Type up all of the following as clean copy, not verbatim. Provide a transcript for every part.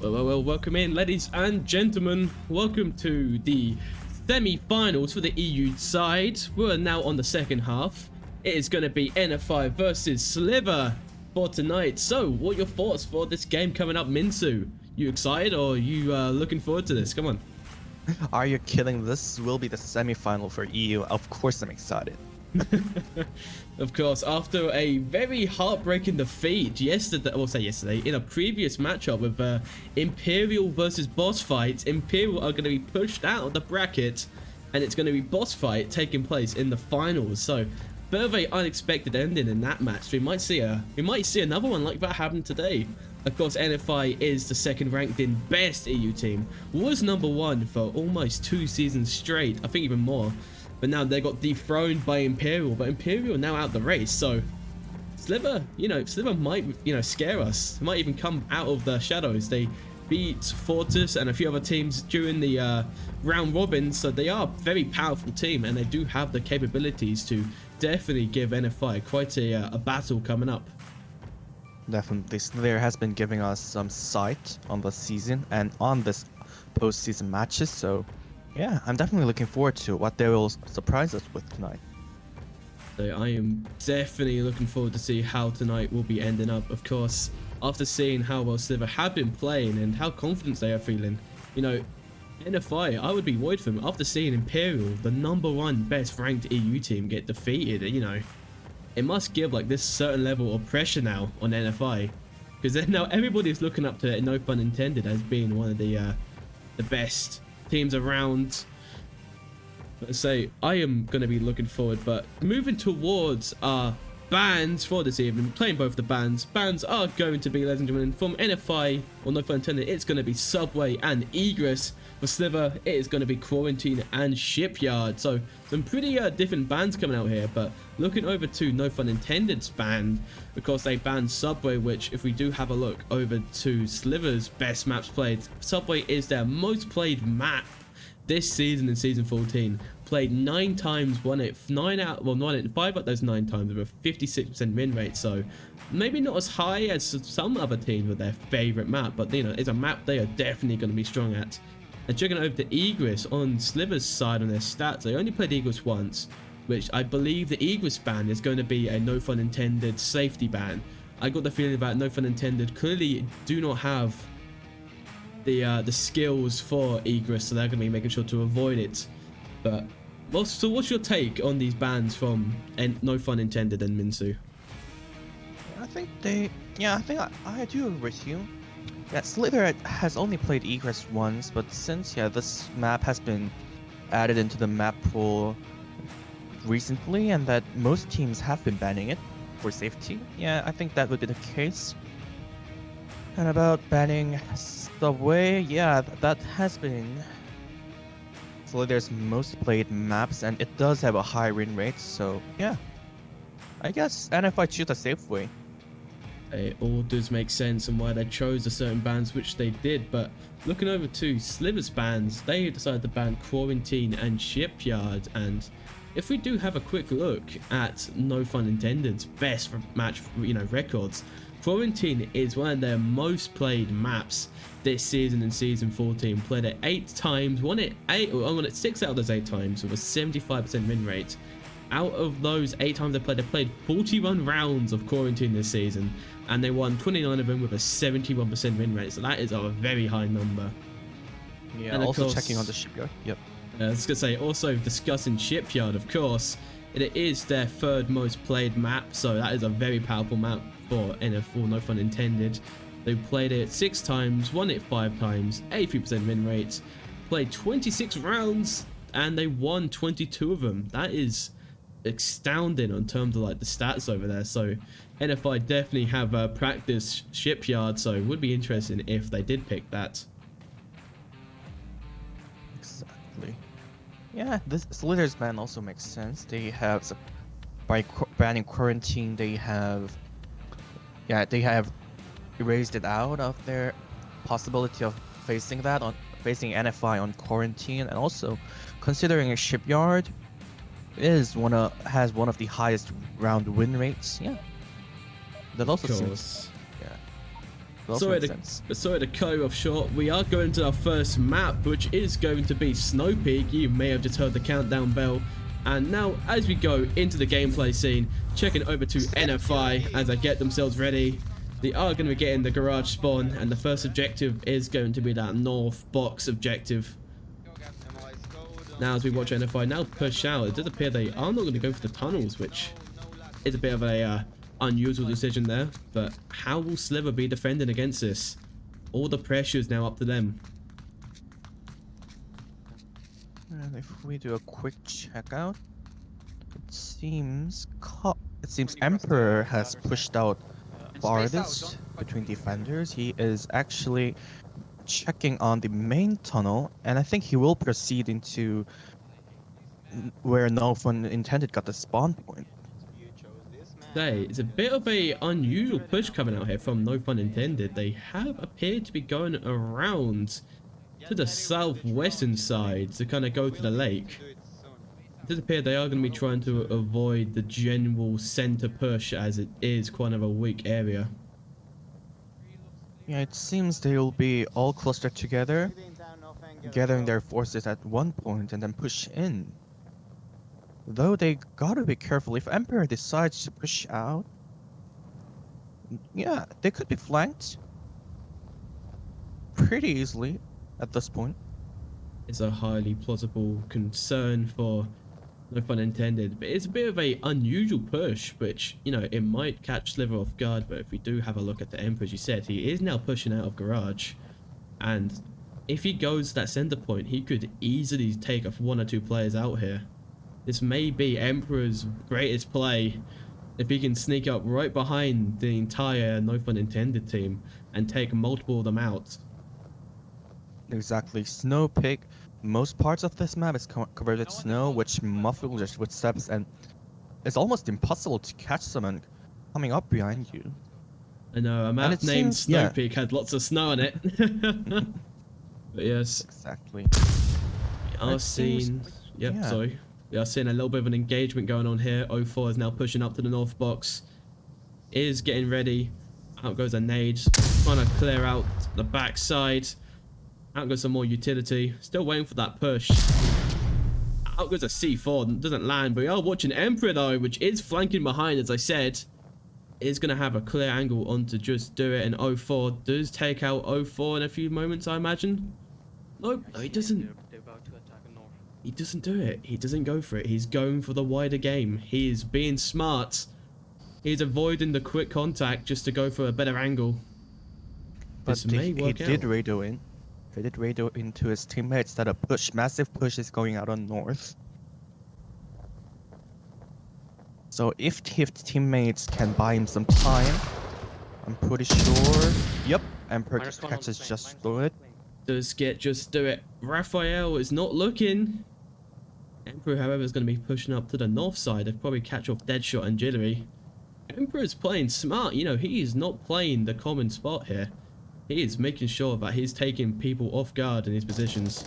Well, welcome in, ladies and gentlemen. Welcome to the semi-finals for the EU side. We're now on the second half. It is going to be NFI versus Sliver for tonight. So, what are your thoughts for this game coming up, Minsu? You excited or are you looking forward to this? Come on. Are you kidding? This will be the semi-final for EU. Of course I'm excited. Of course, after a very heartbreaking defeat yesterday, in a previous matchup with Imperial versus Boss Fight, Imperial are going to be pushed out of the bracket, and it's going to be Boss Fight taking place in the finals. So, bit of an unexpected ending in that match. We might see another one like that happen today. Of course, NFI is the second ranked in best EU team. Was number one for almost 2 seasons straight. I think even more. But now they got dethroned by Imperial, but Imperial are now out the race. So Sliver, Sliver might, scare us. Might even come out of the shadows. They beat Fortis and a few other teams during the round robin, so they are a very powerful team, and they do have the capabilities to definitely give NFI quite a battle coming up. Definitely, Slayer has been giving us some sight on the season and on this postseason matches, so yeah, I'm definitely looking forward to what they will surprise us with tonight. So I am definitely looking forward to see how tonight will be ending up. Of course, after seeing how well Sliver have been playing and how confident they are feeling, NFI, I would be worried for them. After seeing Imperial, the #1 best ranked EU team, get defeated, it must give like this certain level of pressure now on NFI, because then now everybody's looking up to it, no pun intended, as being one of the best teams around. Let's say I am going to be looking forward, but moving towards our bans for this evening, playing both the bans are going to be, ladies and gentlemen, from NFI, or no pun intended, it's going to be Subway and Egress. For Sliver, it is going to be Quarantine and Shipyard. So some pretty different bans coming out here, but looking over to no fun intended's ban, because they banned Subway, which if we do have a look over to Sliver's best maps played, Subway is their most played map this season in season 14. Played 9 times, won it 5 out of those 9 times with a 56% win rate. So maybe not as high as some other teams with their favorite map, but it's a map they are definitely going to be strong at. And checking over to Egress on Sliver's side on their stats, they only played Egress once, which I believe the Egress ban is going to be a no fun intended safety ban. I got the feeling that no fun intended clearly do not have the skills for Egress, so they're going to be making sure to avoid it. But so what's your take on these bans from no fun intended and Minsu? I think I do agree with you. Yeah, Slither has only played Egress once, but since this map has been added into the map pool recently, and that most teams have been banning it for safety, I think that would be the case. And about banning Subway, that has been Slither's most played maps, and it does have a high win rate, so I guess NFI choose a safe way. It all does make sense and why they chose the certain bans which they did, but looking over to Sliver's bans, they decided to ban Quarantine and Shipyard. And if we do have a quick look at no fun intended's best match records, Quarantine is one of their most played maps this season in season 14. Played it 8 times, won it 6 out of those 8 times with a 75% win rate. Out of those 8 times they played 41 rounds of Quarantine this season, and they won 29 of them with a 71% win rate. So that is a very high number. Yeah, and also course, checking on the Shipyard. Yep. I was gonna say, also discussing Shipyard, of course, it is their 3rd most played map, so that is a very powerful map for NF4, no fun intended. They played it 6 times, won it 5 times, 83% win rate, played 26 rounds, and they won 22 of them. That is astounding on terms of like the stats over there. So NFI definitely have practiced Shipyard, so it would be interesting if they did pick that. Exactly. Yeah, this Slither's ban also makes sense. They have, by banning Quarantine, they have erased it out of their possibility of facing NFI on Quarantine, and also considering a Shipyard has one of the highest round win rates. That also seems also makes sense. Sorry to cut you off short. We are going to our first map, which is going to be Snow Peak. You may have just heard the countdown bell. And now, as we go into the gameplay scene, checking over to NFI as they get themselves ready. They are going to be getting the garage spawn, and the first objective is going to be that north box objective. Now, as we watch NFI now push out, it does appear they are not going to go for the tunnels, which is a bit of a unusual decision there. But how will Sliver be defending against this? All the pressure is now up to them. And if we do a quick checkout, it seems Emperor has pushed out farthest between defenders. He is actually checking on the main tunnel, and I think he will proceed into where no fun intended got the spawn point. It's a bit of a unusual push coming out here from No Fun Intended. They have appeared to be going around to the southwestern side to kind of go to the lake. It does appear they are going to be trying to avoid the general center push, as it is quite of a weak area. Yeah, it seems they will be all clustered together, gathering their forces at one point and then push in. Though they gotta be careful. If Emperor decides to push out, yeah, they could be flanked pretty easily at this point. It's a highly plausible concern for No Fun Intended, but it's a bit of a unusual push, which, you know, it might catch Sliver off guard. But if we do have a look at the Emperor, as you said, he is now pushing out of garage, and if he goes to that center point, he could easily take off 1 or 2 players out here. This may be Emperor's greatest play if he can sneak up right behind the entire No Fun Intended team and take multiple of them out. Exactly. Snow Peak. Most parts of this map is covered with snow, which muffles your footsteps, and it's almost impossible to catch someone coming up behind you. I know, a map named Snow Peak had lots of snow on it. But yes. Exactly. We are seeing... sorry. We are seeing a little bit of an engagement going on here. 04 is now pushing up to the north box. Is getting ready. Out goes a nade. Trying to clear out the backside. Out goes some more utility. Still waiting for that push. Out goes a C4. Doesn't land, but we are watching Emperor though, which is flanking behind, as I said. Is going to have a clear angle on to just do it. And 04 does take out 04 in a few moments, I imagine. Nope, no, he doesn't. He doesn't do it. He doesn't go for it. He's going for the wider game. He is being smart. He's avoiding the quick contact just to go for a better angle. But this may work out. Did radio in. He did radio into his teammates that a massive push is going out on north. So if his teammates can buy him some time, I'm pretty sure. Yep, Emperor catches just through it. Does get just do it. Raphael is not looking. Emperor, however, is going to be pushing up to the north side. They'll probably catch off Deadshot and Jittery. Emperor's playing smart. You know, he is not playing the common spot here. He is making sure that he's taking people off guard in his positions.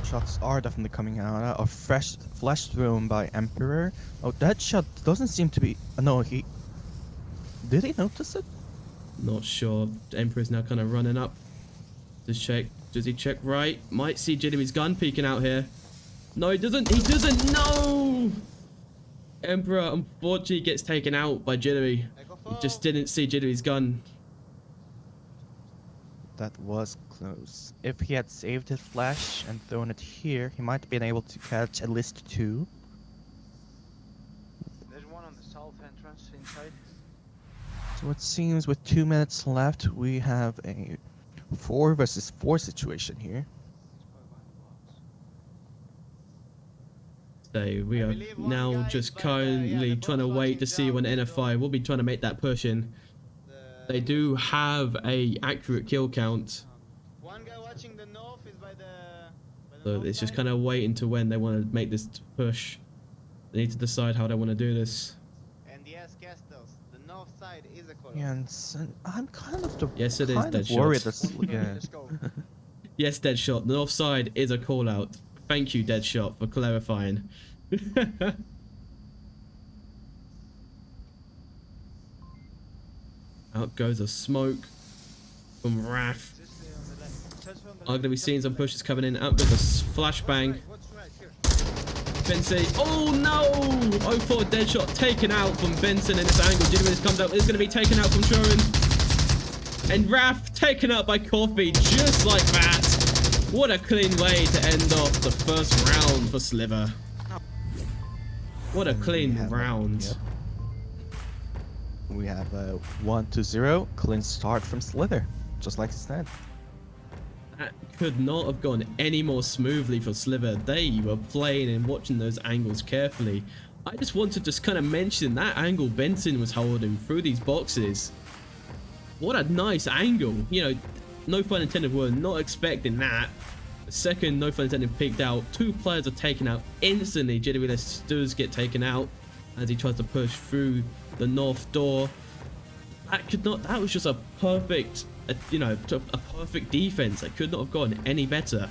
Shots are definitely coming out. A fresh flash thrown by Emperor. Oh, that shot doesn't seem to be... No, he... Did he notice it? Not sure. Emperor's now kind of running up. Does he check right? Might see Jittery's gun peeking out here. No, he doesn't. He doesn't. No! Emperor unfortunately gets taken out by Jittery. He just didn't see Jittery's gun. That was close. If he had saved his flash and thrown it here, he might have been able to catch at least 2. There's one on the south entrance inside. So it seems with 2 minutes left, we have a 4 versus 4 situation here. So we are now just currently trying to wait to see when NFI will be trying to make that push in. They do have a accurate kill count. So it's just kind of waiting to when they want to make this push. They need to decide how they want to do this. And yes, Castles, the north side is a call. Yeah, and so I'm kind of Yes, it is Deadshot. worried that's, yeah. Yes, Deadshot. The north side is a call out. Thank you, Deadshot, for clarifying. Out goes a smoke from Wrath. Are going to be seeing some pushes coming in. Out goes a flashbang. Benson. Oh no! 0-4 dead shot taken out from Benson in this angle. Jitteriness comes up. It's going to be taken out from Shorin. And Wrath taken out by Coffee just like that. What a clean way to end off the first round for Sliver. What a clean round. Yep. We have a 1-0 clean start from Slither, just like I said. That could not have gone any more smoothly for Sliver. They were playing and watching those angles carefully. I just want to just kind of mention that angle Benson was holding through these boxes. What a nice angle. You know, no pun intended, we're not expecting that. The second no pun intended peeked out, 2 players are taken out instantly. Jitteriness does get taken out as he tries to push through the north door. That was just a perfect, you know, a perfect defense. That could not have gone any better.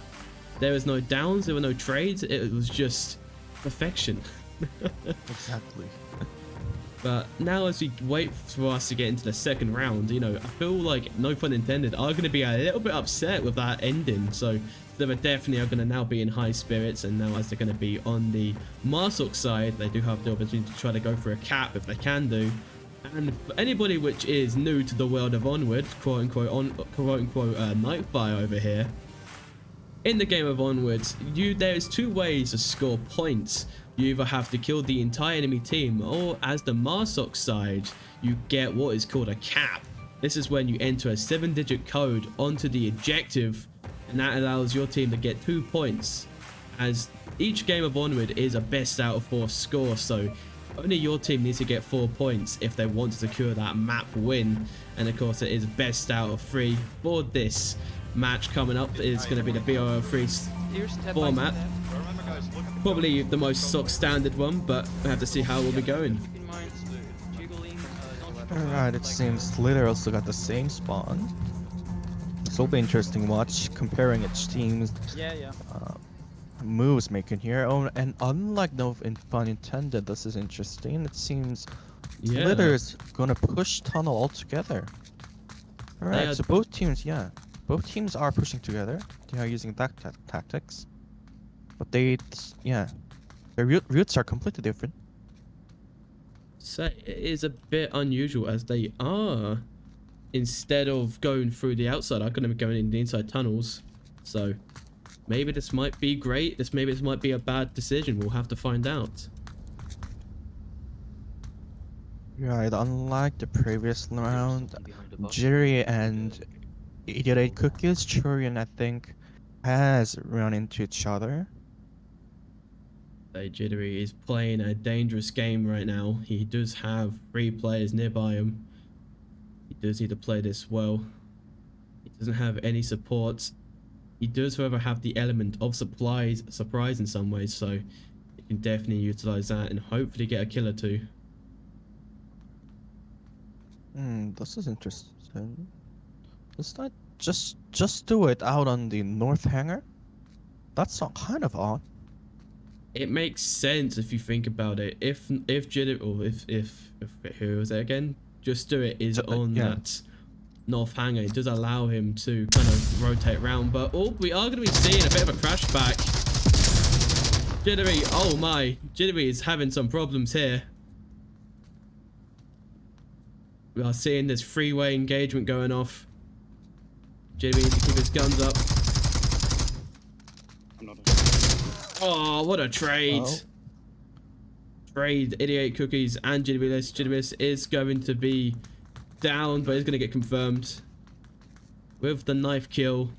There was no downs, there were no trades. It was just perfection. Exactly. But now as we wait for us to get into the second round, you know, I feel like, no pun intended, are going to be a little bit upset with that ending. So they definitely are going to now be in high spirits, and now as they're going to be on the Marsok side, they do have the opportunity to try to go for a cap if they can do. And for anybody which is new to the world of Onward, quote unquote Nightfire over here, in the game of Onward, there's 2 ways to score points. You either have to kill the entire enemy team, or as the Marsok side, you get what is called a cap. This is when you enter a 7-digit code onto the objective, and that allows your team to get 2 points. As each game of Onward is a best out of 4 score, so only your team needs to get 4 points if they want to secure that map win. And of course it is best out of 3 for this match coming up. It's going to be the BRO3 format. Probably the most stock standard one, but we have to see how we'll be going. Alright, it seems Slither also got the same spawn. This will be interesting watch, comparing its teams. Moves making here. Oh, and unlike no pun intended, this is interesting. It seems Slither is gonna push tunnel altogether. Alright, so both teams are pushing together. They are using that tactics, but their routes are completely different. So it is a bit unusual, as they are, instead of going through the outside, are going to be going in the inside tunnels. So maybe this might be great. Maybe this might be a bad decision. We'll have to find out. Right, unlike the previous round, Jerry and Idiot Cookies, Churian, I think, has run into each other. Jittery is playing a dangerous game right now. He does have 3 players nearby him. He does need to play this well. He doesn't have any support. He does, however, have the element of surprise in some ways, so he can definitely utilize that and hopefully get a kill or 2. This is interesting. Let's not just do it out on the north hangar. That's kind of odd. It makes sense if you think about it. If Jittery, or if who was it again? Just do it is on that north hangar. It does allow him to kind of rotate around, but we are going to be seeing a bit of a crash back. Jittery, oh my, Jittery is having some problems here. We are seeing this freeway engagement going off. Jittery needs to keep his guns up. Oh, what a trade. Trade, Idiot Cookies and Jitteriness. Jitteriness is going to be down, but is going to get confirmed with the knife kill.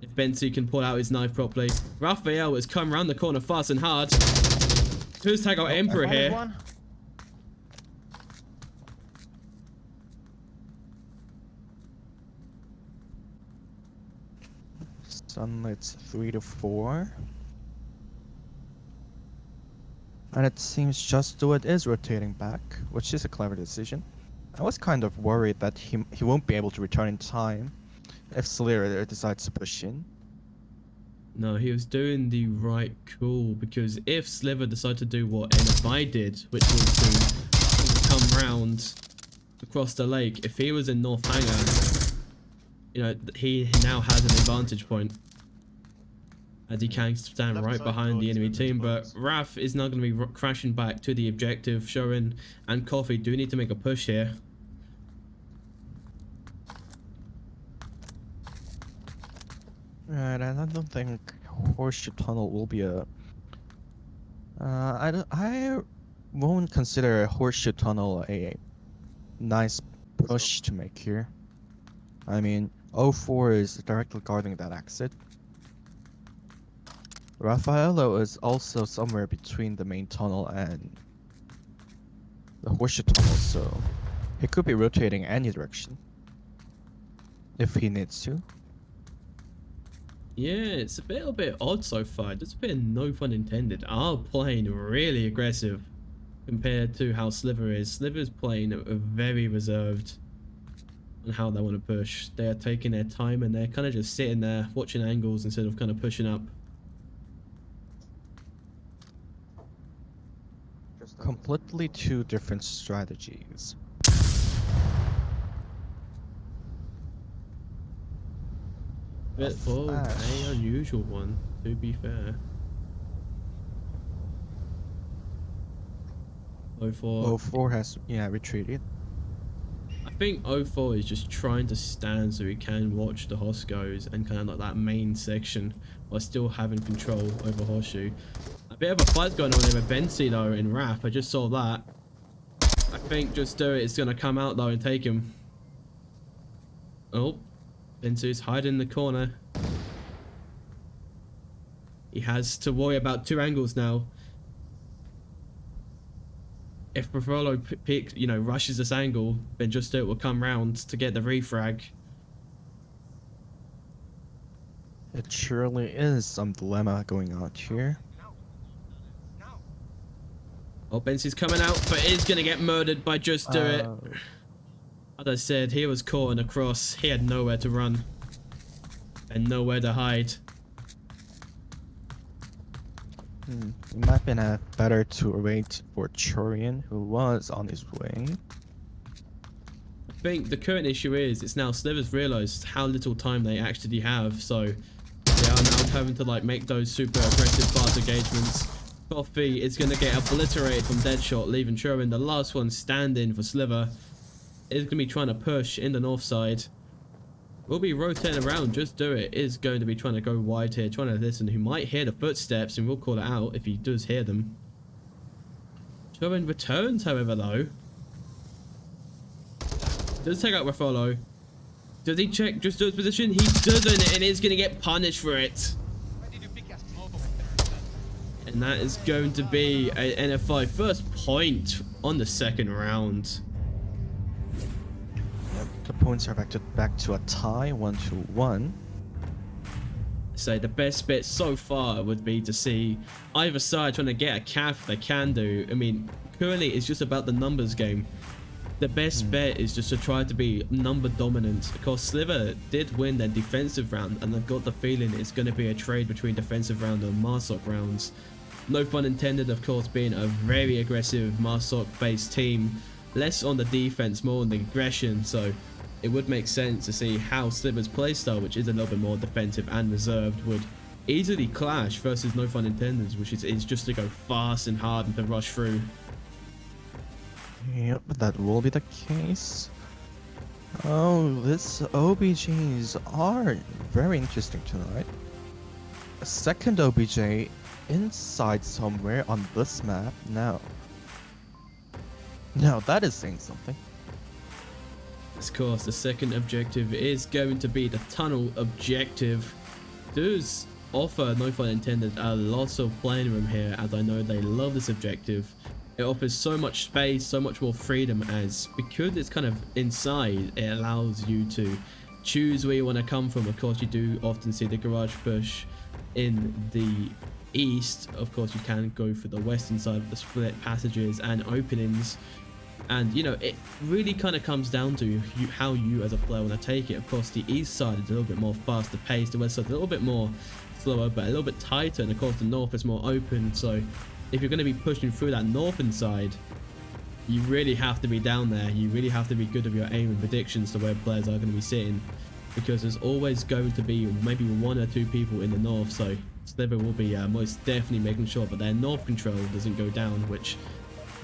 If Bensi can pull out his knife properly. Raphael has come around the corner fast and hard. Who's tag out Emperor here? Sunlight's 3-4. And it seems Just Do It is rotating back, which is a clever decision. I was kind of worried that he won't be able to return in time if Slayer decides to push in. No, he was doing the right call, because if Sliver decided to do what NFI did, which was to come round, across the lake. If he was in North Hangar, you know, he now has an advantage point, as he can stand Left right side behind the door is enemy with team. But bombs. Raf is now going to be crashing back to the objective. Shorin and Coffee do need to make a push here. Right, and I don't think Horseshoe Tunnel will be a. I won't consider Horseshoe Tunnel a nice push to make here. I mean, O4 is directly guarding that exit. Raffaello is also somewhere between the main tunnel and the Horseshoe Tunnel, so he could be rotating any direction if he needs to. Yeah, it's a little bit odd so far. There's been no pun intended. Are playing really aggressive compared to how Sliver is. Sliver's playing very reserved on how they want to push. They are taking their time and they're kind of just sitting there watching angles instead of kind of pushing up. Completely two different strategies. But for flash. an unusual one, to be fair. O4. O4 has, retreated. I think O4 is just trying to stand so he can watch the Hoscos and kind of like that main section while still having control over Horseshoe. A bit of a fight going on there with Bensi though in Raf. I just saw that. I think Just Do It is going to come out though and take him. Oh, Bensi's hiding in the corner. He has to worry about two angles now. If Brevolo rushes this angle, then Just Do It will come round to get the refrag. It surely is some dilemma going on here. Oh, Bensi's coming out, but is going to get murdered by Just Do It. As I said, he was caught in a cross. He had nowhere to run. And nowhere to hide. It might have been better to wait for Chorian, who was on his way. I think the current issue is, it's now Slivers realised how little time they actually have, so they are now having to like make those super aggressive fast engagements. Coffee is going to get obliterated from Deadshot, leaving Chorian the last one standing for Sliver. Is going to be trying to push in the north side. We'll be rotating around. Just Do It is going to be trying to go wide here, trying to listen. He might hear the footsteps and we'll call it out if he does hear them. Chorian returns, however, though. Does take out Raffolo. Does he check Just Do It's position? He doesn't, and is going to get punished for it. And that is going to be an NFI first point on the second round. The points are back to a tie, 1-1. So the best bet so far would be to see either side trying to get a cap they can do. I mean, currently it's just about the numbers game. The best bet is just to try to be number dominant, because Sliver did win their defensive round, and I've got the feeling it's going to be a trade between defensive round and Marsok rounds. No pun intended, of course, being a very aggressive Marsok based team, less on the defense, more on the aggression, so it would make sense to see how Sliver's playstyle, which is a little bit more defensive and reserved, would easily clash versus No Fun Intended, which is just to go fast and hard and to rush through. Yep, that will be the case. Oh, this OBJs are very interesting tonight. A second OBJ inside somewhere on this map now. Now that is saying something. Of course, the second objective is going to be the tunnel objective. Does offer, No Fun Intended, a lot of playing room here, as I know they love this objective. It offers so much space, so much more freedom, as because it's kind of inside, it allows you to choose where you want to come from. Of course, you do often see the garage push in the east. Of course, you can go for the western side of the split passages and openings. And, you know, it really kind of comes down to how you as a player want to take it. Of course, the east side is a little bit more faster paced. The west side is a little bit more slower, but a little bit tighter. And, of course, the north is more open. So, if you're going to be pushing through that northern side, you really have to be down there. You really have to be good with your aim and predictions to where players are going to be sitting, because there's always going to be maybe 1 or 2 people in the north. So Sliver will be most definitely making sure that their north control doesn't go down, which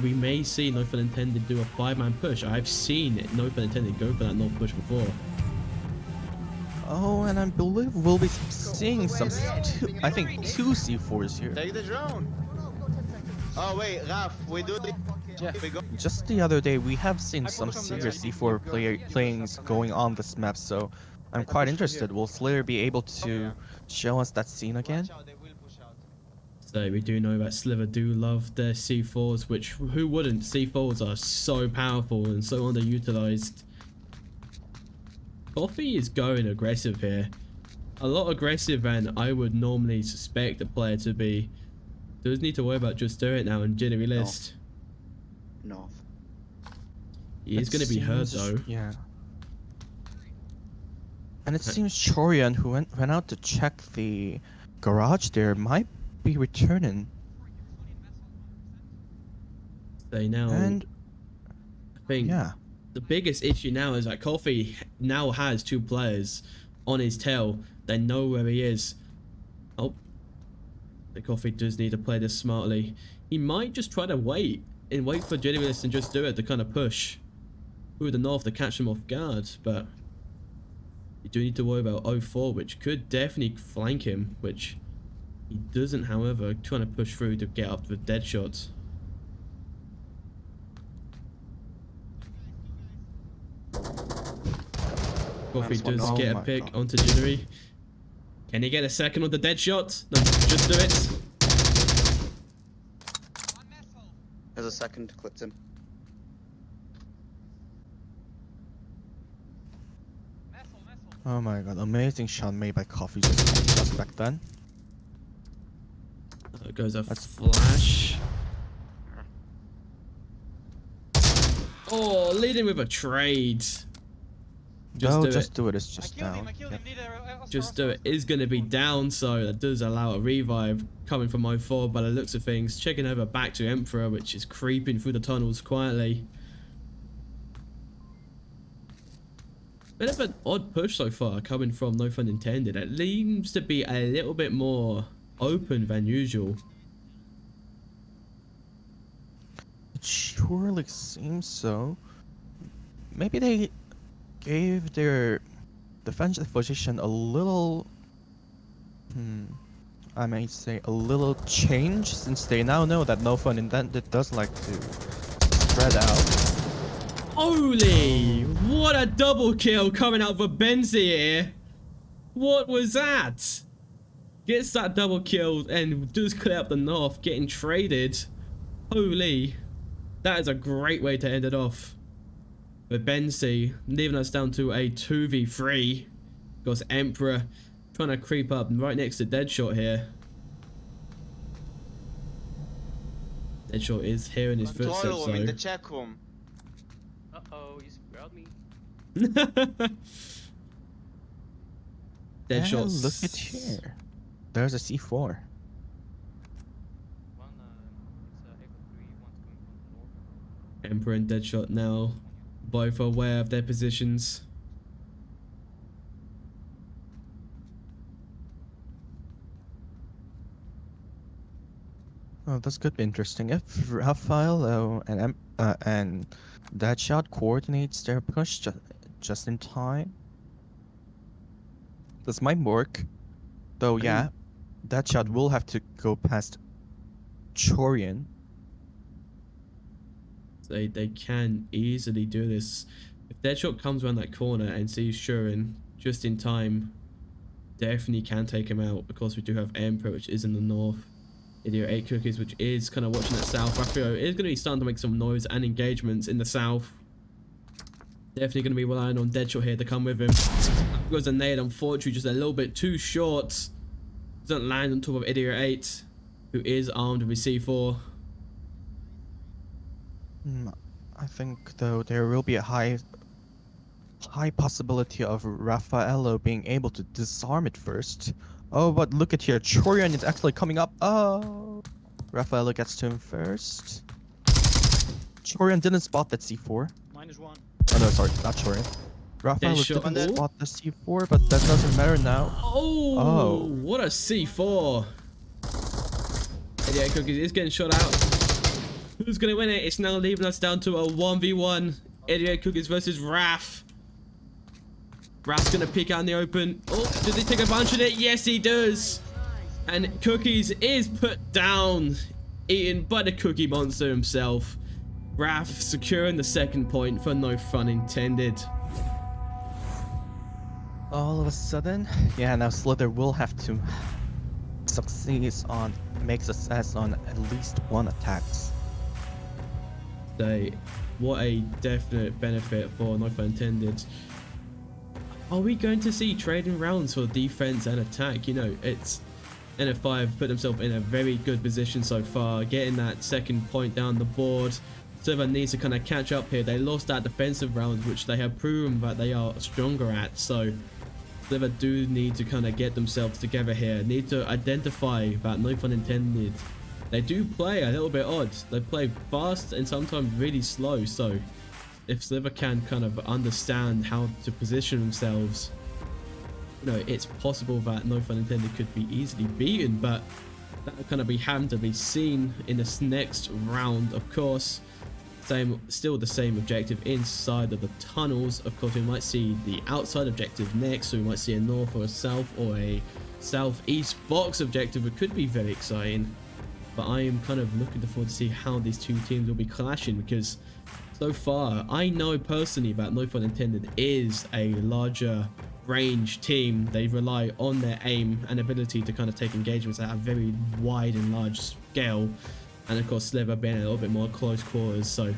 we may see, no pun intended, do a 5-man push. I've seen it, no pun intended, go for that north push before. Oh, and I believe we'll be seeing some, I think 2 C4s here. Take the drone. Oh wait, Raf, we do the. Yeah. We go. Just the other day, we have seen some serious C4 playings going on this map, so I'm quite interested. Will Slayer be able to show us that scene again? Watch out, they will push out. So we do know that Sliver do love their C4s, which who wouldn't? C4s are so powerful and so underutilized. Coffee is going aggressive here. A lot aggressive than I would normally suspect a player to be. Does need to worry about just do it now and jittery list. North. He is going to be hurt though. Yeah. And it seems Chorian, who went out to check the garage there, might be returning. They now, And I think yeah, the biggest issue now is that Coffee now has 2 players on his tail. They know where he is. Oh, the Coffee does need to play this smartly. He might just try to wait for Jitterylist and just do it to kind of push through the north to catch them off guard. But you do need to worry about 04, which could definitely flank him, which he doesn't, however, trying to push through to get up with dead shots. Coffee does get a pick onto Jittery. Can he get a second on the dead shot? No, just do it. There's a second, clipped him. oh my god, amazing shot made by Coffee just back then. There goes a flash. Oh, leading with a trade. Just do it, it's just down. Just do it is going to be down, so that does allow a revive coming from 04 by the looks of things. Checking over back to Emperor, which is creeping through the tunnels quietly. Bit of an odd push so far coming from No Fun Intended. It seems to be a little bit more open than usual. It surely seems so. Maybe they gave their defensive position a little, I may say a little change, since they now know that No Fun Intended does like to spread out. Holy, what a double kill coming out for Benzi here. What was that? Gets that double kill and does clear up the north, getting traded. Holy, that is a great way to end it off. With Benzi leaving us down to a 2v3. Got Emperor trying to creep up right next to Deadshot here. Deadshot is hearing his Control footsteps room in though. the check room. Uh-oh, you squared me. Deadshot. And look at here. There's a C4. One, it's Echo 3, one's going from the north. Emperor and Deadshot now both aware of their positions. Oh, this could be interesting. If Raphael and Deadshot coordinates their push just in time, this might work. Though, yeah, Deadshot will have to go past Chorian. They can easily do this. If Deadshot comes around that corner and sees Shurin just in time, definitely can take him out. Of course, we do have Emperor, which is in the north. Idiot 8 Cookies, which is kind of watching that south. Raphael is going to be starting to make some noise and engagements in the south. Definitely going to be relying on Deadshot here to come with him. Goes a nade, unfortunately, just a little bit too short. Doesn't land on top of Idiot 8, who is armed with his C4. I think, though, there will be a high possibility of Raffaello being able to disarm it first. Oh, but look at here, Chorian is actually coming up. Oh, Raffaello gets to him first. Chorian didn't spot that C4. -1. Oh no, sorry, not Chorian. Raphael shot didn't ball. spot the C4, but that doesn't matter now. Oh, what a C4. Yeah, Cookies is getting shot out. Who's going to win it? It's now leaving us down to a 1v1. Idiot Cookies versus Raph. Raph's going to peek out in the open. Oh, does he take advantage of it? Yes, he does. And Cookies is put down, eaten by the Cookie Monster himself. Raph securing the second point for no fun intended. All of a sudden, yeah, now Slither will have to make success on at least one attacks. What a definite benefit for no fun intended. Are we going to see trading rounds for defense and attack? You know, it's NF5 put themselves in a very good position so far, getting that second point down the board. Silver needs to kind of catch up here. They lost that defensive round, which they have proven that they are stronger at. So Silver do need to kind of get themselves together here. Need to identify that no fun intended. They do play a little bit odd. They play fast and sometimes really slow. So if Sliver can kind of understand how to position themselves, you know, it's possible that no fun intended could be easily beaten, but that will kind of be having to be seen in this next round. Of course, still the same objective inside of the tunnels. Of course, we might see the outside objective next, so we might see a north or a south or a southeast box objective. It could be very exciting, but I am kind of looking forward to see how these two teams will be clashing, because so far I know personally that no fun intended is a larger range team. They rely on their aim and ability to kind of take engagements at a very wide and large scale, and of course Sliver being a little bit more close quarters. So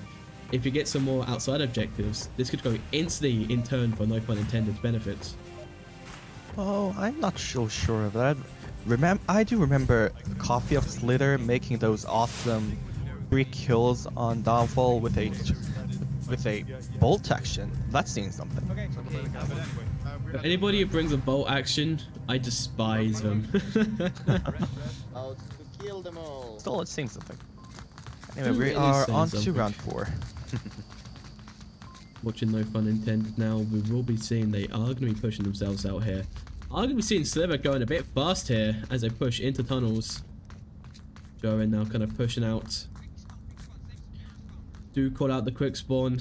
if you get some more outside objectives, this could go instantly in turn for no fun intended benefits. Oh, I'm not so sure of that. I do remember Coffee of Slither making those awesome 3 kills on Downfall with a bolt action. That's saying something. Anybody who brings a bolt action, I despise them. Out to kill them all. Still, it's saying something. Anyway, It we is are saying on to something. round 4. Watching no fun intended now, we will be seeing they are going to be pushing themselves out here. I'm going to be seeing Sliver going a bit fast here as they push into tunnels. Jorin now kind of pushing out. Do call out the quick spawn.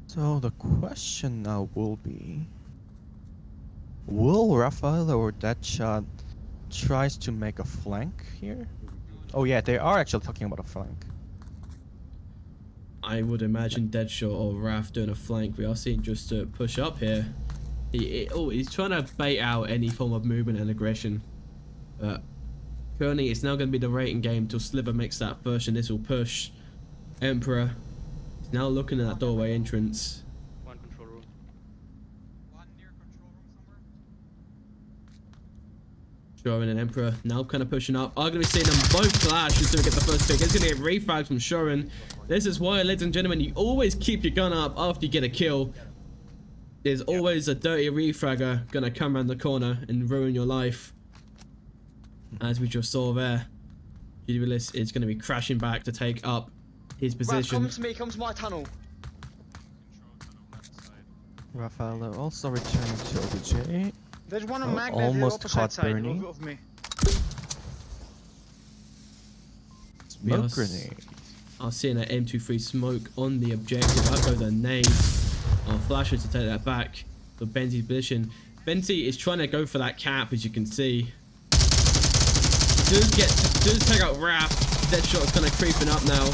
So the question now will be, will Raphael or Deadshot tries to make a flank here? Oh yeah, they are actually talking about a flank. I would imagine Deadshot or Raph doing a flank. We are seeing just to push up here. He's trying to bait out any form of movement and aggression. But currently it's now going to be the rating game till Sliver makes that first initial push. Emperor is now looking at that doorway entrance. One control room. Shorin and Emperor now kind of pushing up. Are going to be seeing them both clash until we get the first pick. It's going to get refragged from Shorin. This is why, ladies and gentlemen, you always keep your gun up after you get a kill. There's always a dirty refragger going to come around the corner and ruin your life. As we just saw there, Jubilis is going to be crashing back to take up his position. Come to me, come to my tunnel. Raphael also returning to OBJ. There's one on Oh, magnet almost the opposite caught side Bernie. of me. Smoke Yes. grenade. I'm seeing an M23 smoke on the objective. Up goes a nade. Our flasher to take that back. For Benzi's position. Benzi is trying to go for that cap, as you can see. Does take out Raph. Deadshot is kind of creeping up now.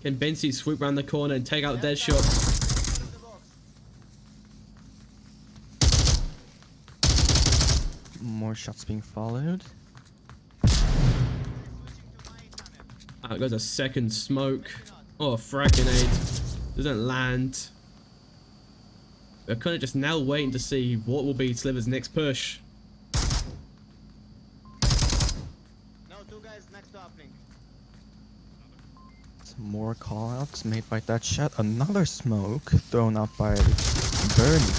Can Benzi swoop around the corner and take out Deadshot? More shots being followed. Out goes a second smoke. Oh, a frag grenade. Doesn't land. We're kind of just now waiting to see what will be Sliver's next push. No, 2 guys next to uplink. Some more callouts made by Deadshot. Another smoke thrown out by Bernie.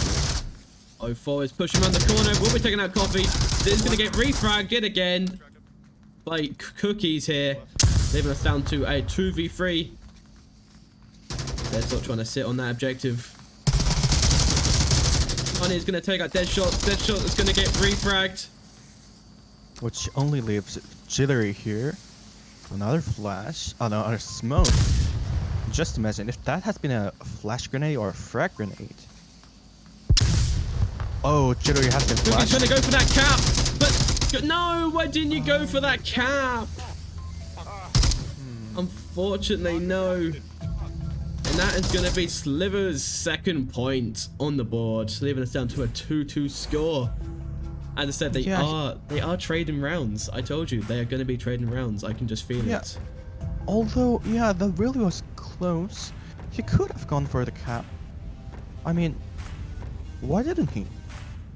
04 is pushing around the corner. We'll be taking out Coffee. This is going to get refragged yet again. by Cookies here, leaving us down to a 2v3. They're still trying to sit on that objective. Honey's going to take out Deadshot. Deadshot is going to get refragged. Which only leaves Jittery here. Another flash. Oh no, another smoke. Just imagine if that has been a flash grenade or a frag grenade. Oh, Jittery has been Cookies flashed. trying to go for that cap. But no, why didn't you go for that cap? Unfortunately, no. And that is going to be Sliver's second point on the board, leaving us down to a 2-2 score. As I said, they are trading rounds. I told you, they are going to be trading rounds. I can just feel it. Although, yeah, that really was close. He could have gone for the cap. I mean, why didn't he?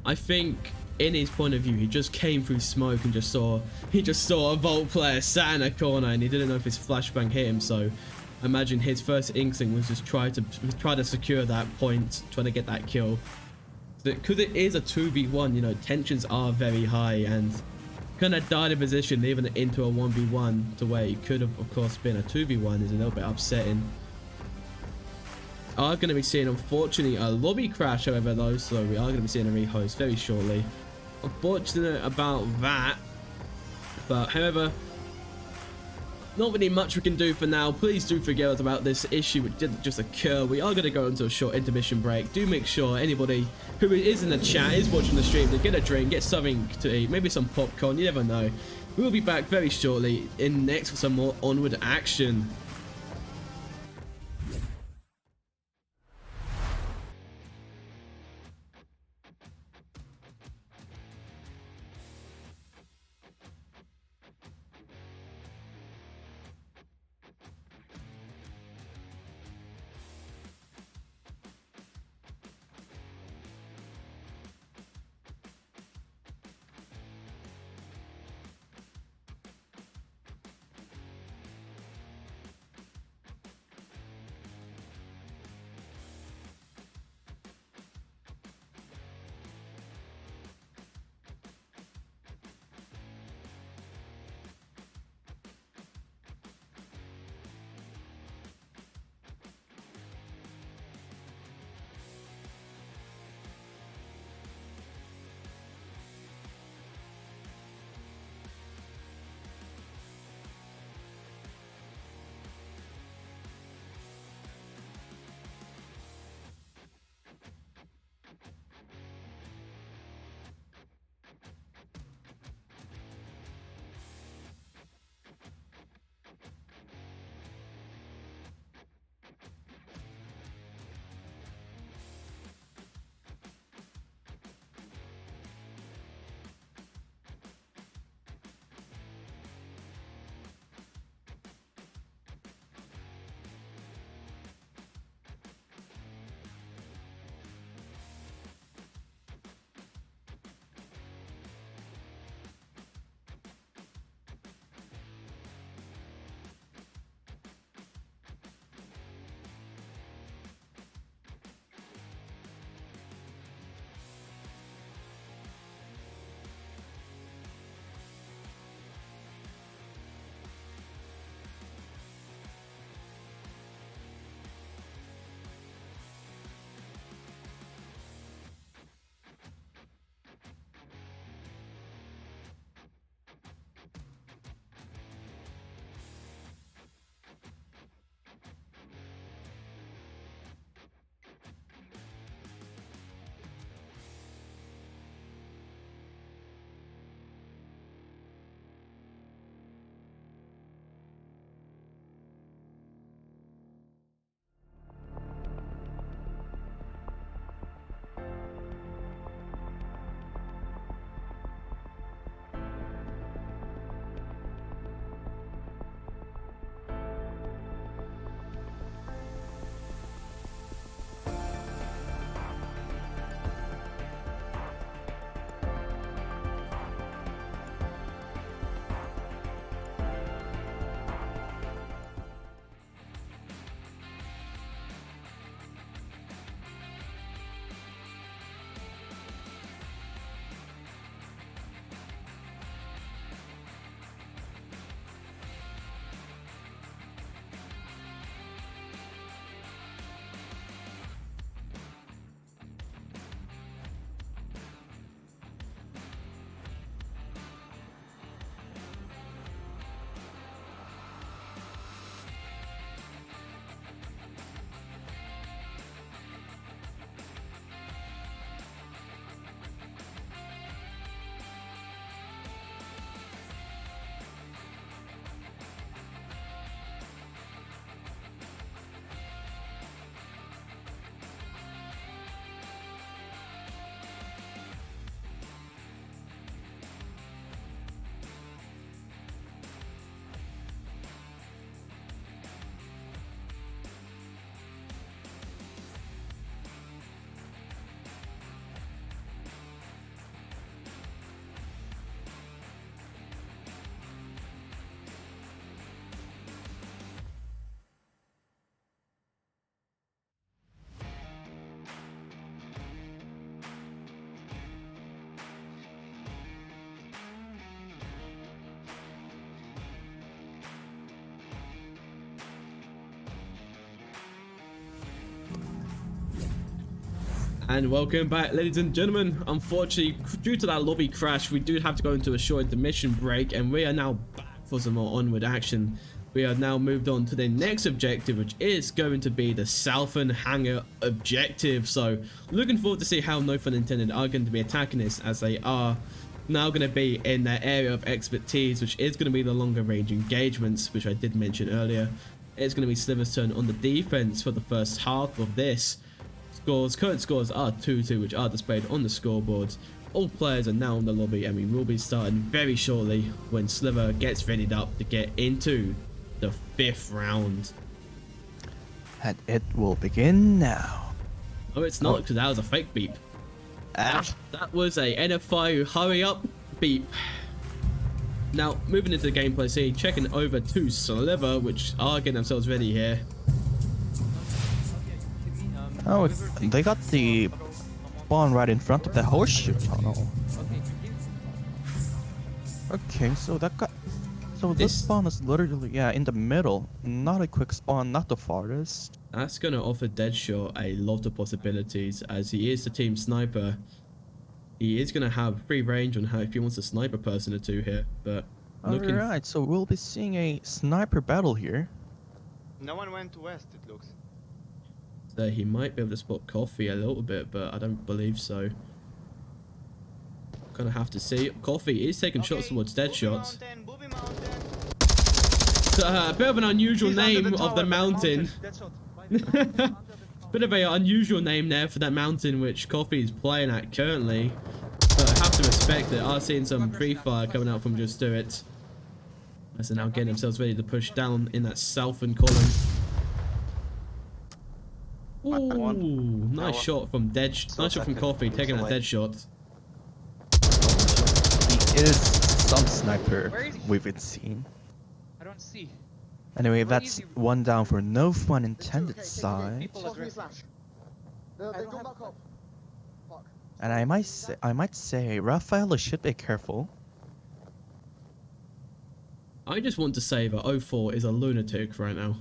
I think, in his point of view, he just came through smoke and just saw a Vault player sat in a corner, and he didn't know if his flashbang hit him. So, I imagine his first inkling was just try to secure that point, trying to get that kill. Because it is a 2v1, you know, tensions are very high, and kind of died in position, leaving it into a 1v1 to where it could have, of course, been a 2v1 is a little bit upsetting. Are going to be seeing, unfortunately, a lobby crash, however, though, so we are going to be seeing a rehost very shortly. Unfortunate about that, but however, not really much we can do for now. Please do forget about this issue which didn't just occur. We are going to go into a short intermission break. Do make sure anybody who is in the chat is watching the stream to get a drink, get something to eat, maybe some popcorn, you never know. We will be back very shortly in next for some more Onward action. And welcome back, ladies and gentlemen. Unfortunately, due to that lobby crash, we do have to go into a short intermission break, and we are now back for some more Onward action. We are now moved on to the next objective, which is going to be the Southern Hangar objective. So, looking forward to see how No Fun Intended are going to be attacking this, as they are now going to be in their area of expertise, which is going to be the longer range engagements, which I did mention earlier. It's going to be Sliver's turn on the defense for the first half of this. Current scores are 2-2, which are displayed on the scoreboard. All players are now in the lobby, and we will be starting very shortly when Sliver gets readied up to get into the 5th round. And it will begin now. Oh, it's not, because that was a fake beep. Ah. That was a NFI hurry up beep. Now, moving into the gameplay, see, checking over to Sliver, which are getting themselves ready here. Oh, they got the spawn right in front of the horseshoe tunnel. Okay, so that got... So this spawn is literally, yeah, in the middle. Not a quick spawn, not the farthest. That's going to offer Deadshot a lot of possibilities, as he is the team sniper. He is going to have free range on how if he wants to snipe a person or two here, but... Alright, so we'll be seeing a sniper battle here. No one went west, it looks. So he might be able to spot Coffee a little bit, but I don't believe so. Kind of have to see. Coffee is taking shots towards Deadshot. So, a bit of an unusual name of the mountain. Bit of an unusual name there for that mountain which Coffee is playing at currently. But I have to respect it. I'm seeing some pre-fire coming out from Just Do It. As they're now getting themselves ready to push down in that southern column. Ooh, nice shot from nice shot from Coffee, taking a dead shot. He is some sniper we've been seeing. I don't see. Anyway, that's one down for No Fun Intended side. And I might say, Raphael should be careful. I just want to say that 04 is a lunatic right now.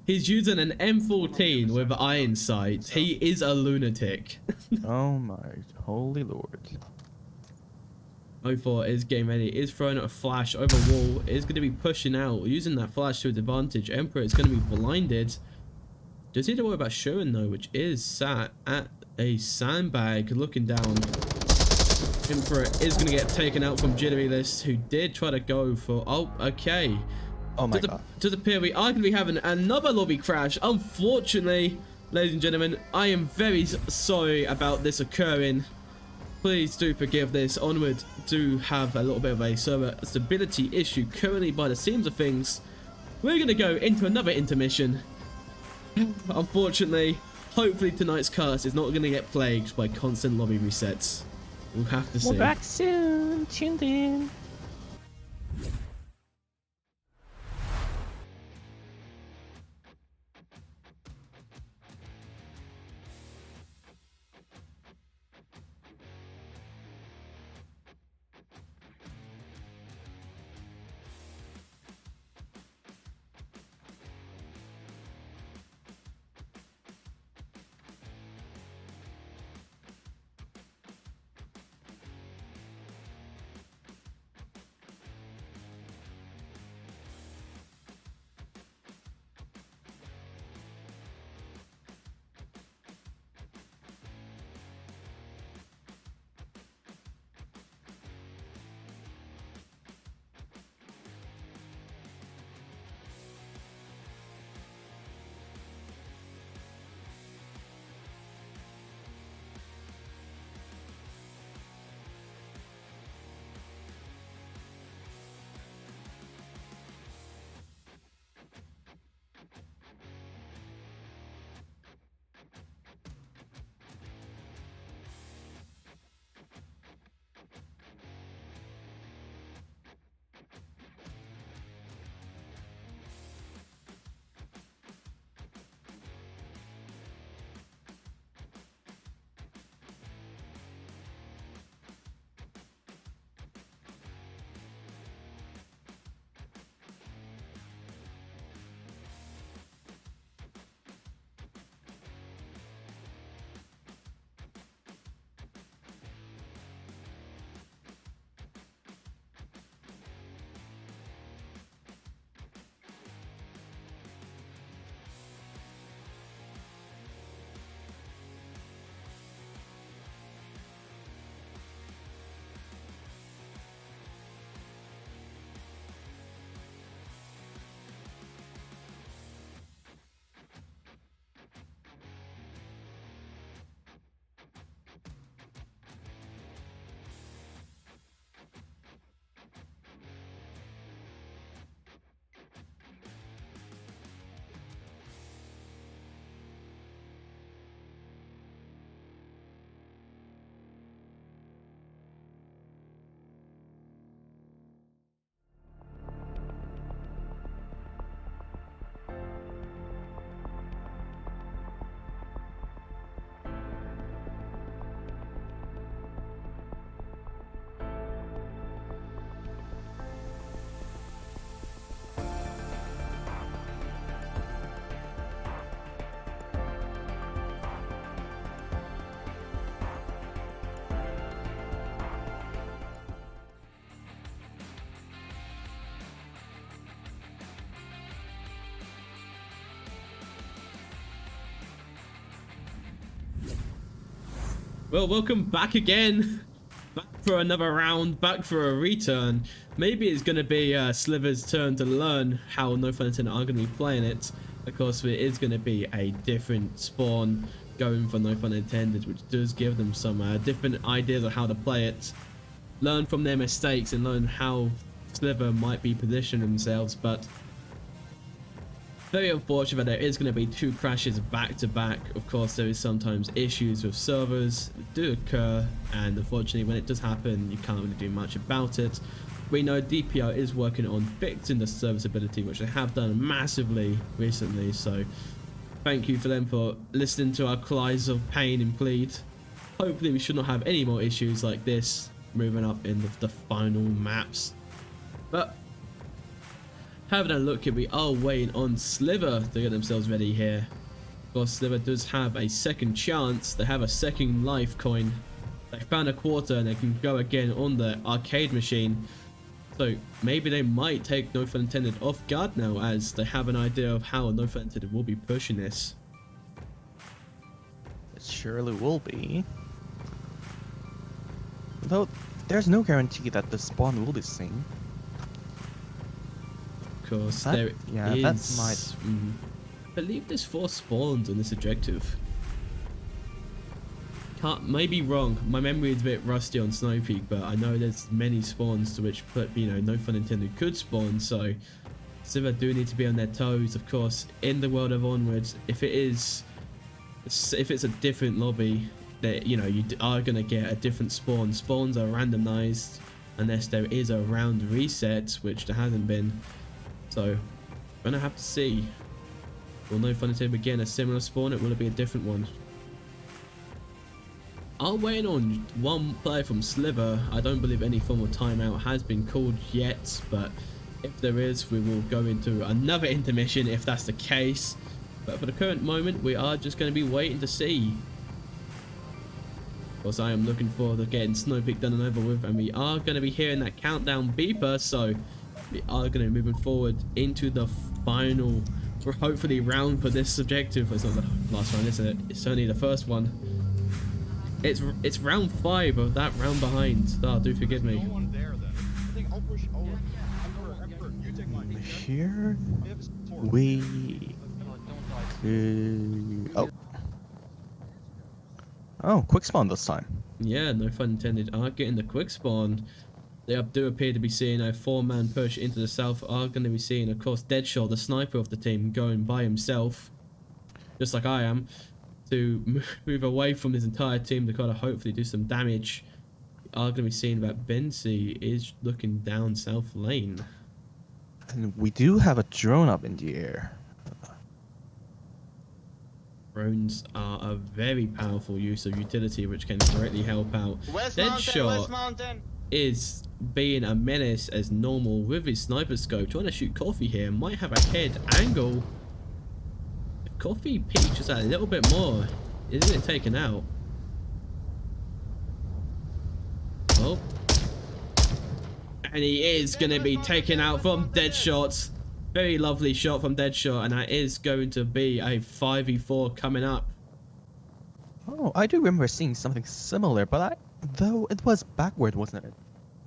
He's using an M14 with iron sights. He is a lunatic. Oh my holy lord. 04 is getting ready, is throwing out a flash over wall, is going to be pushing out, using that flash to his advantage. Emperor is going to be blinded. Does he have to worry about showing though, which is sat at a sandbag looking down. Emperor is going to get taken out from Jittery List, who did try to go for... Oh, okay. Oh my god. Does appear we are going to be having another lobby crash. Unfortunately, ladies and gentlemen, I am very sorry about this occurring. Please do forgive this. Onward do have a little bit of a server stability issue currently by the seams of things. We're going to go into another intermission. Unfortunately, hopefully tonight's cast is not going to get plagued by constant lobby resets. We'll have to see. We're back soon. Tuned in. Well, welcome back again. Back for another round, back for a return. Maybe it's going to be Sliver's turn to learn how No Fun Intended are going to be playing it. Of course, it is going to be a different spawn going for No Fun Intended, which does give them some different ideas of how to play it. Learn from their mistakes and learn how Sliver might be positioning themselves, but very unfortunate that there is going to be 2 crashes back to back. Of course, there is sometimes issues with servers that do occur, and unfortunately when it does happen, you can't really do much about it. We know DPR is working on fixing the serviceability, which they have done massively recently, so thank you for them for listening to our cries of pain and plead. Hopefully we should not have any more issues like this moving up in the final maps. But having a look, we are waiting on Sliver to get themselves ready here. Of course, Sliver does have a second chance. They have a second life coin. They found a quarter and they can go again on the arcade machine. So maybe they might take No Fun Intended off guard now, as they have an idea of how No Fun Intended will be pushing this. It surely will be. Though there's no guarantee that the spawn will be seen. Of course, That- there yeah, is. that might- I believe there's 4 spawns on this objective. May be wrong. My memory is a bit rusty on Snow Peak, but I know there's many spawns to which, No Fun Intended could spawn. So, Sliver do need to be on their toes. Of course, in the world of Onwards, if it's a different lobby, that you are gonna get a different spawn. Spawns are randomized unless there is a round reset, which there hasn't been. So, we're gonna have to see. Will No Fun Intended again a similar spawn? Or will it be a different one? I'm waiting on one player from Sliver. I don't believe any form of timeout has been called yet, but if there is, we will go into another intermission if that's the case. But for the current moment, we are just going to be waiting to see. Of course, I am looking forward to getting Snow Peak done and over with, and we are going to be hearing that countdown beeper, so we are going to be moving forward into the final, hopefully, round for this objective. It's not the last round, is it? It's only the first one. It's round 5 of that round behind. Oh, do forgive me. Here we oh, quick spawn this time. Yeah, No Fun Intended are getting the quick spawn. They do appear to be seeing a 4-man push into the south. Are going to be seeing, of course, Deadshot, the sniper of the team, going by himself, just like I am, to move away from his entire team to kind of hopefully do some damage. We are going to be seeing that Bensi is looking down south lane. And we do have a drone up in the air. Drones are a very powerful use of utility, which can greatly help out. West Mountain, Deadshot West Mountain. is being a menace as normal with his sniper scope, trying to shoot Coffee here. Might have a head angle. If Coffee peeks just a little bit more, isn't it taken out? Oh. And he is going to be taken out from Deadshot. Very lovely shot from Deadshot, and that is going to be a 5v4 coming up. Oh, I do remember seeing something similar, but though it was backward, wasn't it?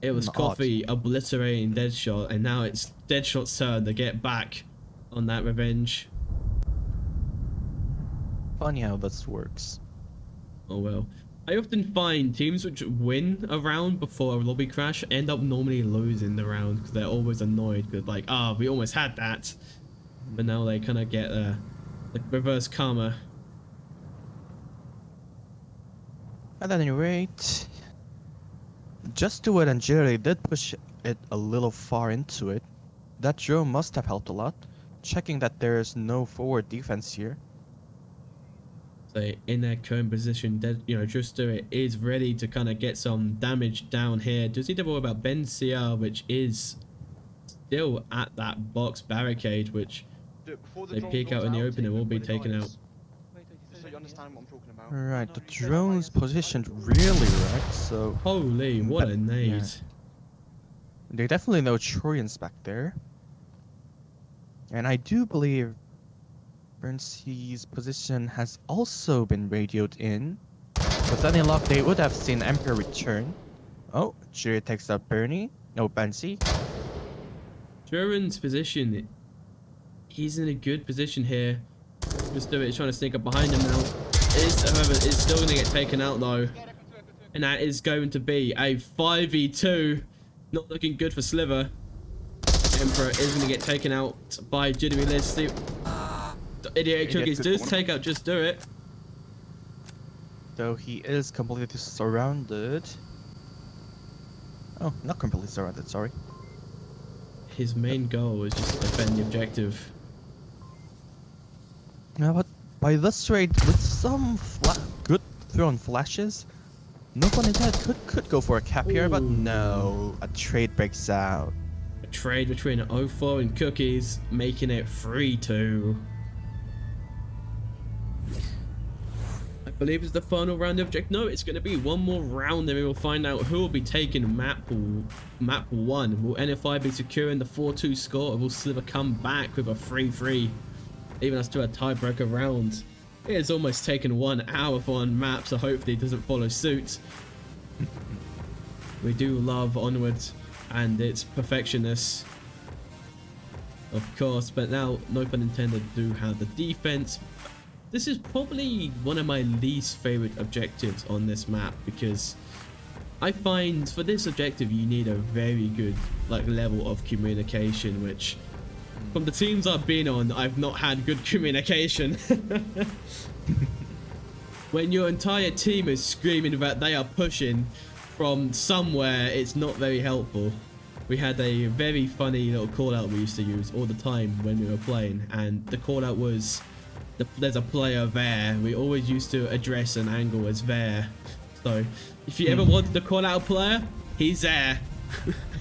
It was Odd. Coffee obliterating Deadshot, and now it's Deadshot's turn to get back on that revenge. Funny how this works. Oh well. I often find teams which win a round before a lobby crash end up normally losing the round because they're always annoyed because like, we almost had that. But now they kind of get like reverse karma. At any rate, just do it and Jerry did push it a little far into it. That drone must have helped a lot, checking that there's no forward defense here. So in their current position, Just Do It is ready to kind of get some damage down here. Does need to worry about Ben CR, which is still at that box barricade, which they peek out in the open and will be taken out. So you understand what I'm talking about. Right, the drone's positioned really right, so Holy, what a nade. yeah. There definitely no Troyans back there. And I do believe Burnsy's position has also been radioed in. With any luck, they would have seen Emperor return. Oh, Jury takes out Bernie. No, Bansi. Duran's position, he's in a good position here. Just do it, he's trying to sneak up behind him now. However, is still going to get taken out though. And that is going to be a 5v2. Not looking good for Sliver. Emperor is going to get taken out by Jittery Liz. Idiot Cookies does take out Just Do It. Though he is completely surrounded. Oh, not completely surrounded, sorry. His main goal is just to defend the objective. Yeah, but by this rate, with some good thrown flashes, no pun intended, could go for a cap here, but no. A trade breaks out. A trade between 04 and Cookies, making it 3-2. I believe it's the final round object. No, it's going to be one more round, and we will find out who will be taking map 1. Will NFI be securing the 4-2 score, or will Sliver come back with a 3-3, leaving us to a tiebreaker round? It has almost taken 1 hour for one map, so hopefully it doesn't follow suit. We do love Onward and its perfectionists, of course, but now, no pun intended, do have the defense. This is probably one of my least favorite objectives on this map, because I find for this objective you need a very good level of communication, which from the teams I've been on, I've not had good communication. When your entire team is screaming that they are pushing from somewhere, it's not very helpful. We had a very funny little call out we used to use all the time when we were playing, and the call out was, there's a player there. We always used to address an angle as there. So if you ever wanted to call out a player, he's there.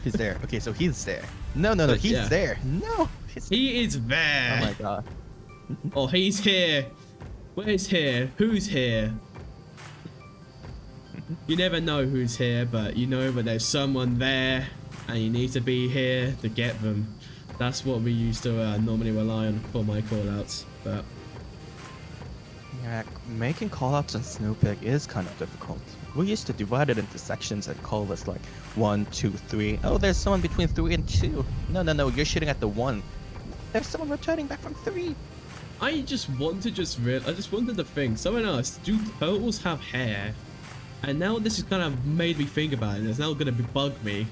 He's there. Okay, so he's there. No, he's there. No, he is there. Oh my god. Oh, he's here. Where's here? Who's here? You never know who's here, but you know that there's someone there, and you need to be here to get them. That's what we used to normally rely on for my callouts. But yeah, making callouts on Snowpig is kind of difficult. We used to divide it into sections and call this like 1, 2, 3. Oh, there's someone between 3 and 2. No, you're shooting at the 1. There's someone returning back from 3. I just wanted to think, someone else, do turtles have hair? And now this has kind of made me think about it. It's now going to bug me.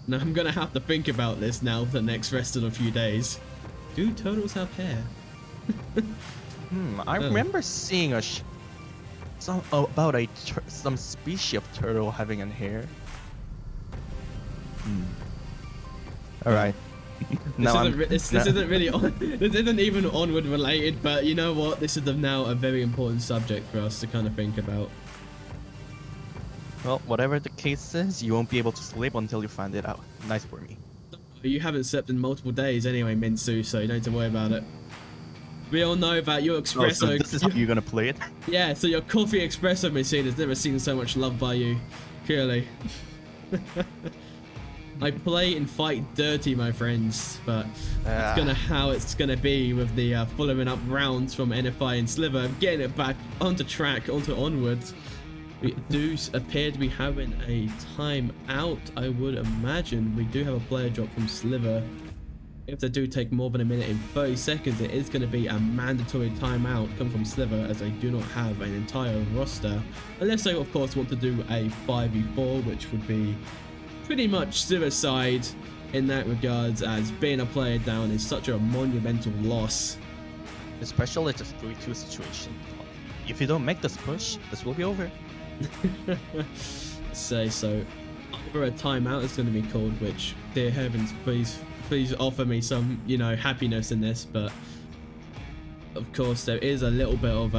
Now I'm going to have to think about this now for the next rest of a few days. Do turtles have hair? I remember seeing some species of turtle having a hair. All right. This isn't even Onward related, but you know what? This is now a very important subject for us to kind of think about. Well, whatever the case is, you won't be able to sleep until you find it out. Nice for me. You haven't slept in multiple days anyway, Minsu, so you don't have to worry about it. We all know that your espresso... Oh, so this is how you're gonna play it? Yeah, so your coffee espresso machine has never seen so much love by you. Clearly. I play and fight dirty, my friends, but that's how it's gonna be with the following up rounds from NFI and Sliver. Getting it back onto track, onto Onward. We do appear to be having a timeout, I would imagine. We do have a player drop from Sliver. If they do take more than a minute and 30 seconds, it is going to be a mandatory timeout come from Sliver, as they do not have an entire roster. Unless they, of course, want to do a 5v4, which would be pretty much suicide in that regards, as being a player down is such a monumental loss. Especially it's a 3-2 situation. If you don't make this push, this will be over. Say so. Either a timeout is going to be called, which, dear heavens, please offer me some, happiness in this. But of course, there is a little bit of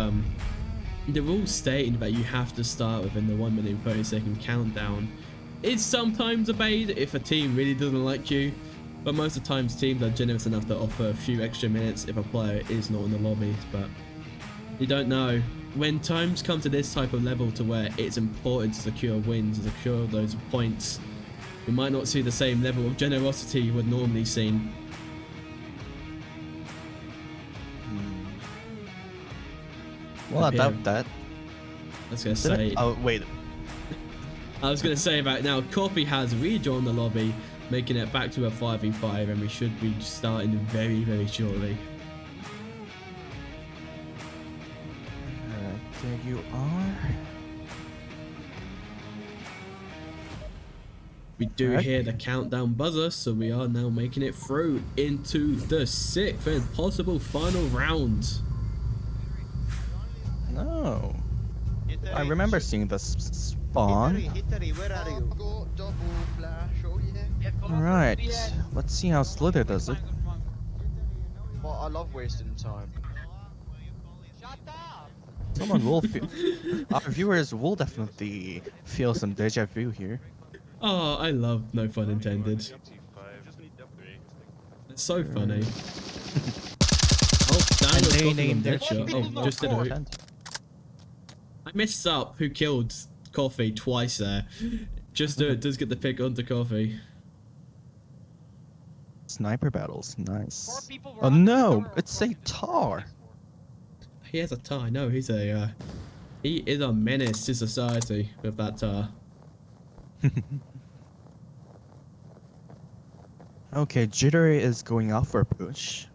the rules stating that you have to start within the 1 minute and 30-second countdown. It's sometimes obeyed if a team really doesn't like you, but most of the times teams are generous enough to offer a few extra minutes if a player is not in the lobby. But you don't know. When times come to this type of level to where it's important to secure wins, to secure those points, we might not see the same level of generosity you would normally see. Well, I doubt that. was gonna say. Oh wait. I was gonna say about now. Coffee has rejoined the lobby, making it back to a 5v5, and we should be starting very, very shortly. There you are. We do hear the countdown buzzer, so we are now making it through into the 6th and possible final round. No. I remember seeing this spawn. Hittery, where are you? Double flash, oh yeah. Right. Let's see how Slither does it. Well, I love wasting time. Someone will feel. Our viewers will definitely feel some deja vu here. Oh, I love no fun intended. It's so funny. Oh, Dan And was they talking on named their Deadshot. Oh, just did it. I messed up who killed Coffee twice there. Just do it, does get the pick onto Coffee. Sniper battles, nice. Oh no, it's a tar. He has a tar, no, he is a menace to society with that tar. Okay, Jittery is going out for a push.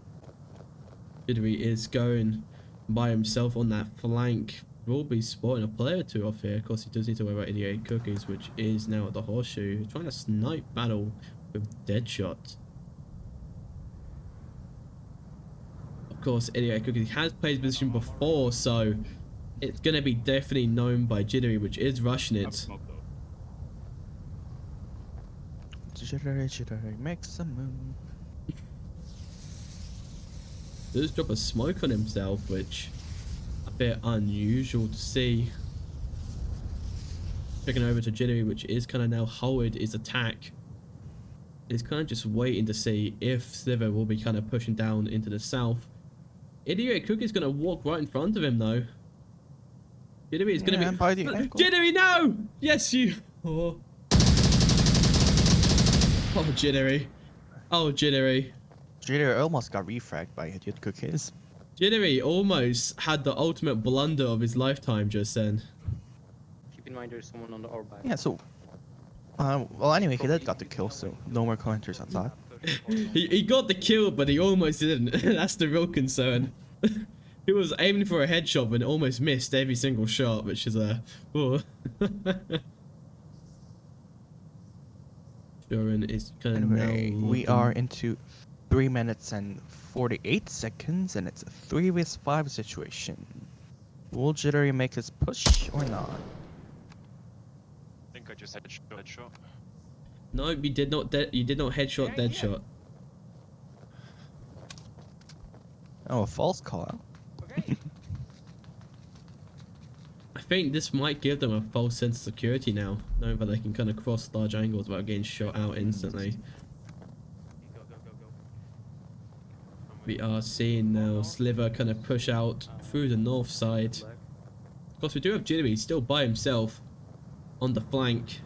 Jittery is going by himself on that flank. Will be spotting a player or two off here. Of course, he does need to worry about 88 Cookies, which is now at the horseshoe. He's trying to snipe battle with Deadshot. Of course, 88 Cookies has played his position before, so it's going to be definitely known by Jittery, which is rushing it. Jittery makes a move. Does drop a smoke on himself, which a bit unusual to see. Checking over to Jittery, which is kind of now halted his attack. He's kind of just waiting to see if Sliver will be kind of pushing down into the south. Idiot Cookie's going to walk right in front of him though. Jittery is going to be... by the ankle. Jittery, no! Yes, you... Oh. Oh, Jittery. Oh, Jittery. Jittery almost got refragged by Idiot Cookies. Jittery almost had the ultimate blunder of his lifetime just then. Keep in mind there's someone on the orb. Yeah, so... well, anyway, he did got the kill, so no more commenters on that. He got the kill, but he almost didn't. That's the real concern. He was aiming for a headshot and almost missed every single shot, which is a... Oh. Shuren is kind of Anyway, now we looking- are into 3 minutes and 48 seconds, and it's a 3 vs 5 situation. Will Jittery make his push or not? I think I just headshot. No, you did not. You did not headshot. Deadshot. Oh, a false call out. I think this might give them a false sense of security now, knowing that they can kind of cross large angles without getting shot out instantly. Go. We are seeing now Sliver kind of push out through the north side. Of course, we do have Jittery still by himself on the flank.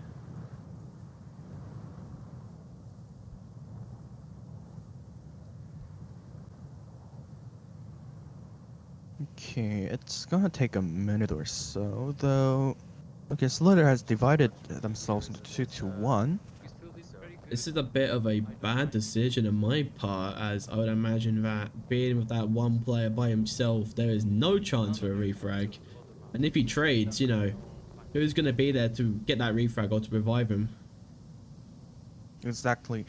Okay, it's gonna take a minute or so, though. Okay, Slither has divided themselves into 2 to 1. This is a bit of a bad decision on my part, as I would imagine that being with that one player by himself, there is no chance for a refrag. And if he trades, you know, who's going to be there to get that refrag or to revive him? Exactly.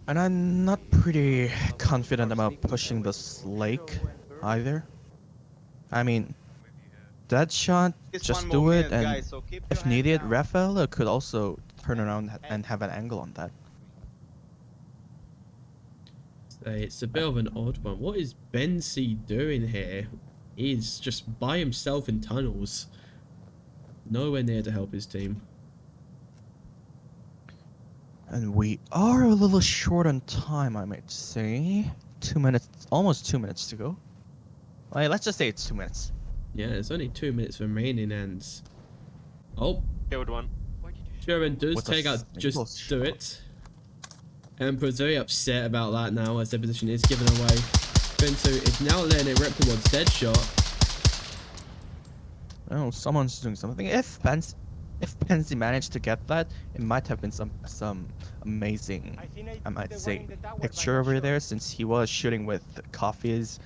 And I'm not pretty confident about pushing this lake either. I mean, Deadshot, It's just 1 do more it, minute, and guys, so keep if your head needed, down. Raphael could also turn around and have an angle on that. It's a bit of an odd one. What is Ben C doing here? He's just by himself in tunnels. Nowhere near to help his team. And we are a little short on time, I might say. 2 minutes, almost 2 minutes to go. Well, let's just say it's 2 minutes. Yeah, there's only 2 minutes remaining and... Oh, Killed one. Shuren does With a take out single just do shot. it. Emperor's very upset about that now as their position is given away. Bensu is now letting it rip towards Deadshot. Oh, someone's doing something. If Pansy managed to get that, it might have been some amazing, I might say, picture over there, since he was shooting with Coffee's.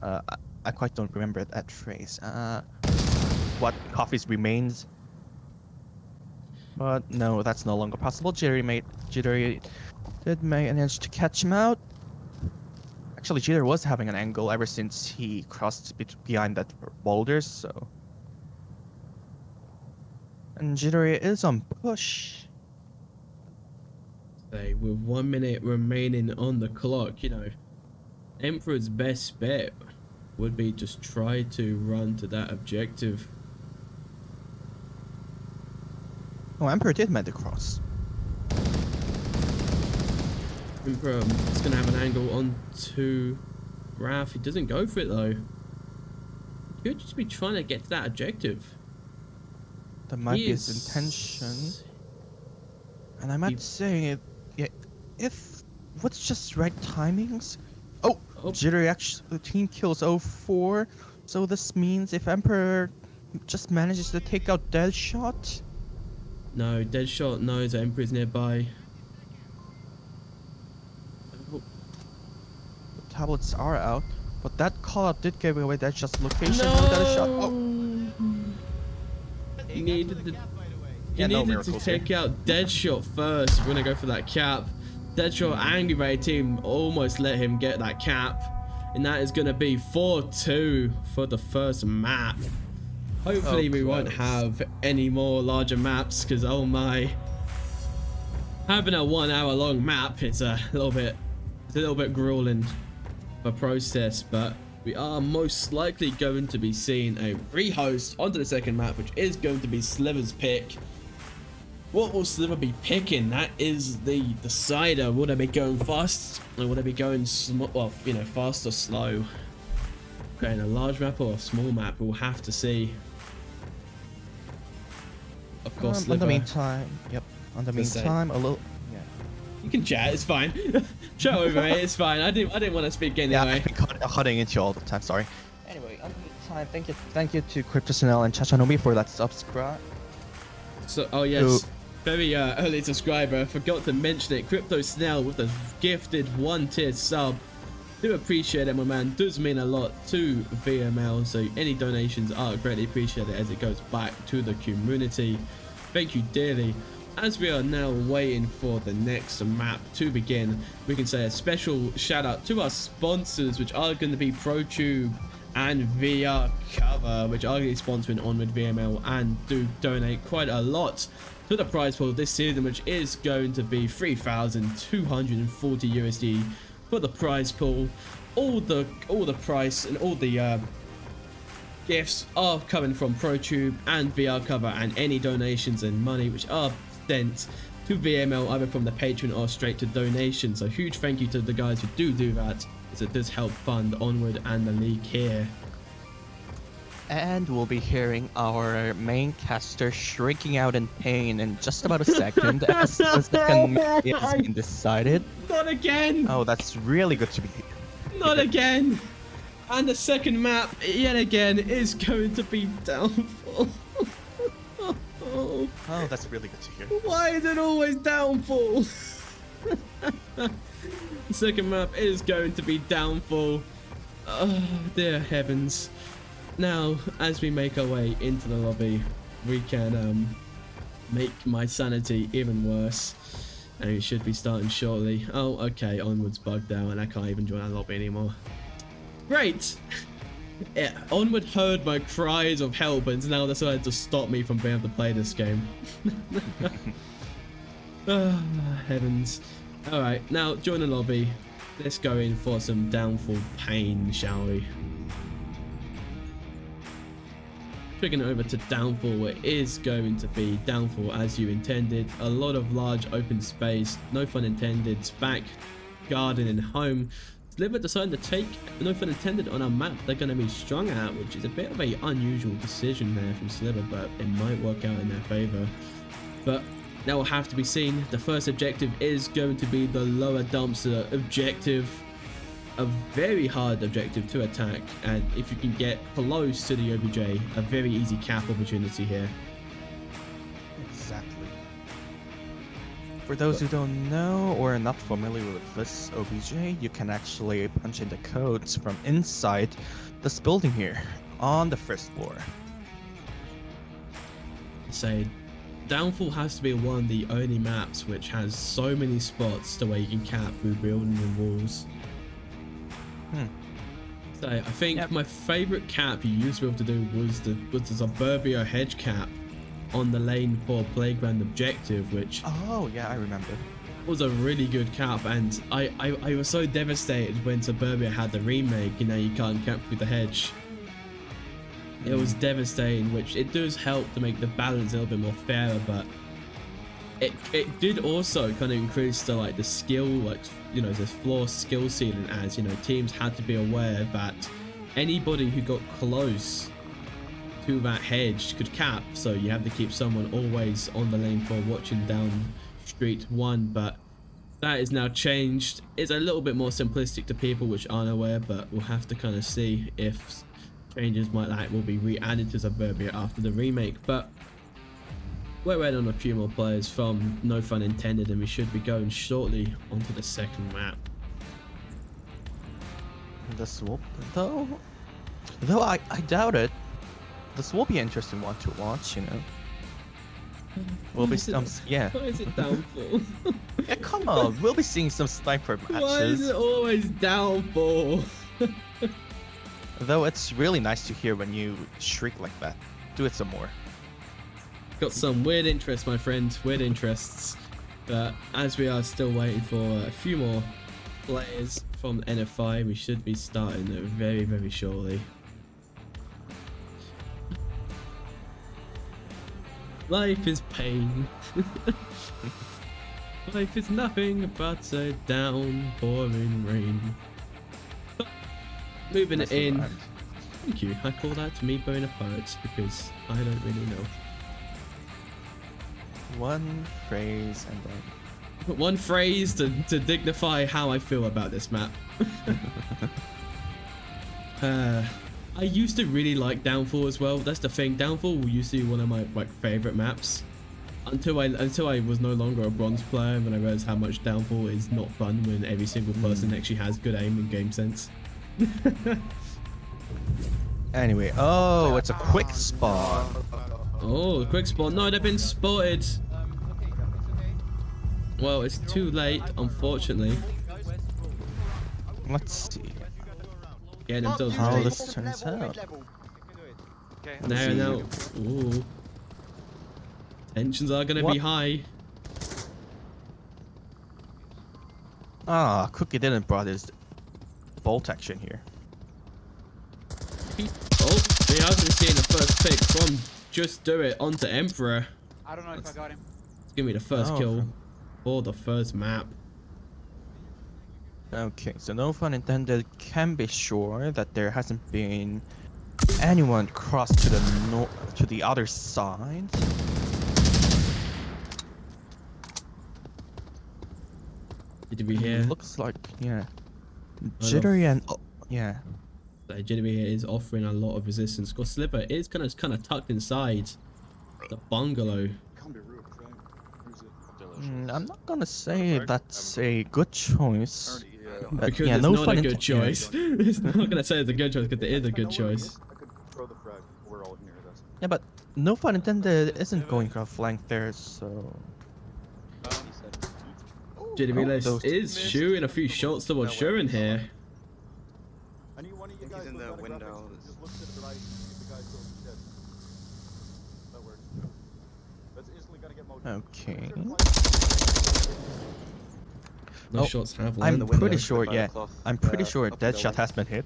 I quite don't remember that phrase. What Coffee's remains. But no, that's no longer possible. Jittery did manage to catch him out. Actually, Jitter was having an angle ever since he crossed behind that boulder, so. And Jittery is on push. Say, with 1 minute remaining on the clock, you know, Emperor's best bet would be just try to run to that objective. Oh, Emperor did make the cross. Emperor is going to have an angle onto Raph. He doesn't go for it though. He could just be trying to get to that objective. That might be his intention. And I might say, yeah, if what's just right timings? Oh, Jittery actually the team kills 04. So this means if Emperor just manages to take out Deadshot. No, Deadshot knows that Emperor's nearby. The tablets are out, but that call out did give away Deadshot's location. No! Deadshot. Oh. He needed to, Yeah, no needed to miracles take here. out Deadshot first. We're gonna go for that cap. Deadshot angry by team almost let him get that cap, and that is gonna be 4-2 for the first map. Hopefully we won't have any more larger maps, because oh my, having a 1 hour long map, it's a little bit grueling of a process, but we are most likely going to be seeing a rehost onto the second map, which is going to be Sliver's pick. What will Sliver be picking? That is the decider. Will they be going fast, or will they be going well, you know, fast or slow? Going a large map or a small map, we'll have to see. Of course, In the Sliver, meantime, a little. Yeah. you can chat. It's fine. Chat over it. It's fine. I didn't want to speak Yeah, anyway. I've been cutting into you all the time. Sorry. Anyway, in the meantime, thank you to CryptoSnell and Chachanobi for that subscribe. So, oh yes, very early subscriber. I forgot to mention it. Crypto Snell with a gifted 1-tier sub. Do appreciate it, my man. Does mean a lot to VRML. So any donations are greatly appreciated as it goes back to the community. Thank you dearly. As we are now waiting for the next map to begin, we can say a special shout out to our sponsors, which are going to be ProTube and VR Cover, which are going to be sponsoring Onward VRML and do donate quite a lot to the prize pool this season, which is going to be 3,240 USD for the prize pool. All the price and all the gifts are coming from ProTube and VR Cover, and any donations and money which are sent to VML either from the Patreon or straight to donations. So huge thank you to the guys who do that, as it does help fund Onward and the league here. And we'll be hearing our main caster shrieking out in pain in just about a second as the second map is being decided. Not again! Oh, that's really good to be. Not again! And the second map, yet again, is going to be Downfall. Oh, that's really good to hear. Why is it always Downfall? The second map is going to be Downfall. Oh, dear heavens. Now, as we make our way into the lobby, we can make my sanity even worse. And it should be starting shortly. Oh, okay, Onward's bugged out and I can't even join our lobby anymore. Great! Yeah, Onward heard my cries of help and now decided to stop me from being able to play this game. Oh, heavens. Alright, now join the lobby. Let's go in for some Downfall pain, shall we? Clicking over to Downfall, it is going to be Downfall as you intended. A lot of large open space, no fun intended, back, garden and home. Sliver decided to take no fun intended on a map they're going to be strung at, which is a bit of an unusual decision there from Sliver, but it might work out in their favor. But that will have to be seen. The first objective is going to be the lower dumpster objective. a very hard objective to attack, and if you can get close to the OBJ, a very easy cap opportunity here. Exactly. For those who don't know or are not familiar with this OBJ, you can actually punch in the codes from inside this building here on the first floor. So Downfall has to be one of the only maps which has so many spots to where you can cap through building and walls. So I think my favorite cap you used to be able to do was the Suburbia hedge cap on the lane for playground objective, which Oh yeah, I remember. was a really good cap, and I was so devastated when Suburbia had the remake, you know, you can't cap through the hedge. It was devastating, which it does help to make the balance a little bit more fairer, but it did also kind of increase the skill, like, you know, this floor skill ceiling, as you know, teams had to be aware that anybody who got close to that hedge could cap, so you have to keep someone always on the lane for watching down street 1. But that is now changed. It's a little bit more simplistic to people which aren't aware, but we'll have to kind of see if changes will be re-added to Suburbia after the remake. But we're waiting on a few more players from No Fun Intended, and we should be going shortly onto the second map. This will, though I doubt it. This will be an interesting one to watch, you know. We'll be yeah. Why is it Downfall? Yeah, come on. We'll be seeing some sniper matches. Why is it always Downfall? Though it's really nice to hear when you shriek like that. Do it some more. Got some weird interests, my friend. Weird interests. But as we are still waiting for a few more players from NFI, we should be starting very, very shortly. Life is pain. Life is nothing but a downpouring rain. But moving it in. Thank you. I call that me being a poet because I don't really know. One phrase and then One phrase to dignify how I feel about this map. I used to really like Downfall as well. That's the thing. Downfall used to be one of my favorite maps until I was no longer a bronze player, and I realized how much Downfall is not fun when every single person actually has good aim and game sense. anyway, oh, it's a quick spot. Oh, quick spot. No, they've been spotted. Well, it's too late, unfortunately. Let's see Getting themselves how ready. this turns out. No. Ooh. Tensions are gonna be high. Ah, Cookie didn't brought his bolt action here. Oh, we have been seeing the first pick from Just Do It onto Emperor. I don't know if I got him. Let's give me the first kill for the first map. Okay, so No Fun Intended can be sure that there hasn't been anyone cross to the other side. Did we hear? Looks like, yeah. Jittery and yeah. Jittery here is offering a lot of resistance. Because Sliver is kind of tucked inside the bungalow. I'm not gonna say that's a good choice. But Because yeah, it's No not Fun a good Intended. choice. It's not gonna say it's a good choice because it is a good choice. Yeah, but No Fun Intended isn't going for a flank there, so. Jittery those- is shooting a few shots towards Shuren here. He's in the window. Okay. No shots have I'm landed. pretty sure, yeah. I'm pretty sure Deadshot has been hit.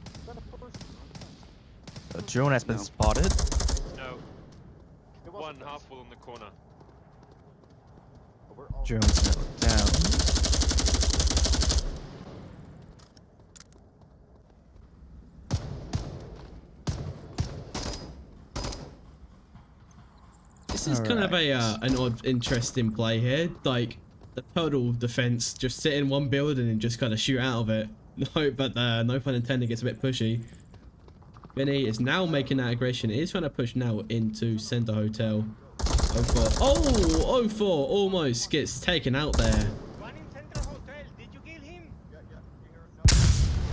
The drone has been spotted. No. One half full in the corner. Drone's now down. This is kind of an odd, interesting play here. Like the total defense, just sit in one building and just kind of shoot out of it. No, but no pun intended, gets a bit pushy. Benny is now making that aggression. He is trying to push now into Center Hotel. 04. Oh, 04 almost gets taken out there.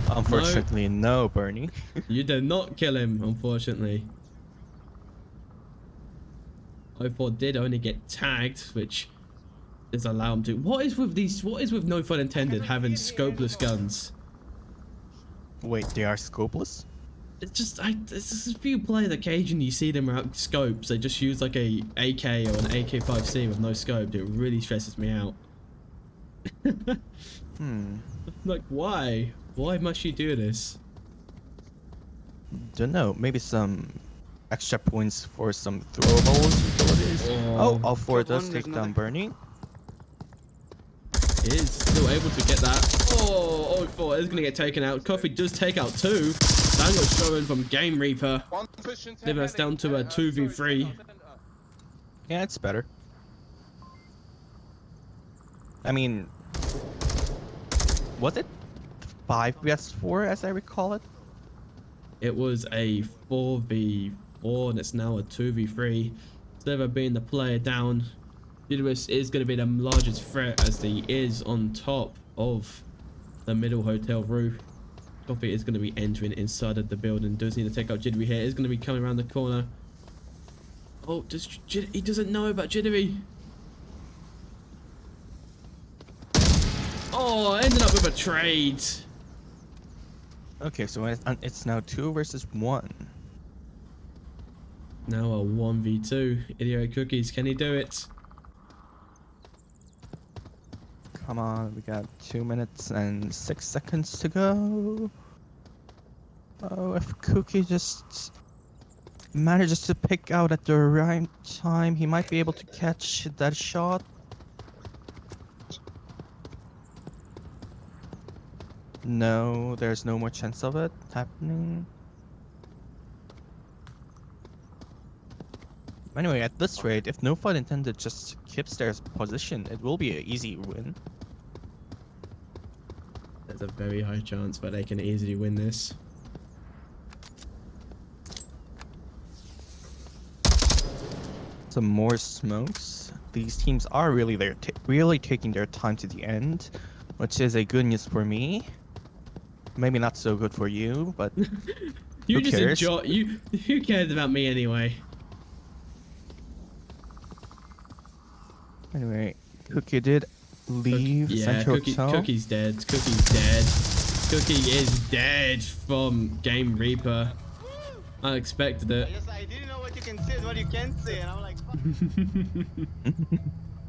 Unfortunately, no, Bernie. You did not kill him, unfortunately. 04 did only get tagged, which does allow him to. What is with no fun intended having scopeless guns? Wait, they are scopeless? It's just it's a few players occasionally you see them without scopes. They just use like a AK or an AK-5C with no scope. It really stresses me out. Like, why? Why must you do this? Don't know. Maybe some extra points for some throwables abilities. Oh, all four does take down Bernie. Is still able to get that. Oh, 04 is going to get taken out. Coffee does take out 2. Daniel showing from Game Reaper. Leaving us down to a 2v3. Yeah, it's better. I mean, was it 5 vs 4 as I recall it? It was a 4v4 and it's now a 2v3. Sliver being the player down. Didimus is going to be the largest threat as he is on top of the middle hotel roof. Coffee is going to be entering inside of the building. Does need to take out Jittery here. Is going to be coming around the corner. Oh, he doesn't know about Jittery. Oh, ended up with a trade. Okay, so it's now 2 versus 1. Now a 1v2. Idiot Cookies, can he do it? Come on, we got 2 minutes and 6 seconds to go. Oh, if Cookie just manages to pick out at the right time, he might be able to catch that shot. No, there's no more chance of it happening. Anyway, at this rate, if no fun intended just keeps their position, it will be an easy win. There's a very high chance that they can easily win this. Some more smokes. These teams are really really taking their time to the end, which is a good news for me. Maybe not so good for you, but You who just cares? enjoy. Who cares about me anyway? Anyway, Cookie did leave Central Hotel. Cookie's dead. Cookie's dead. Cookie is dead from Game Reaper. I expected it. I didn't know what you can say and what you can't say, and I'm like,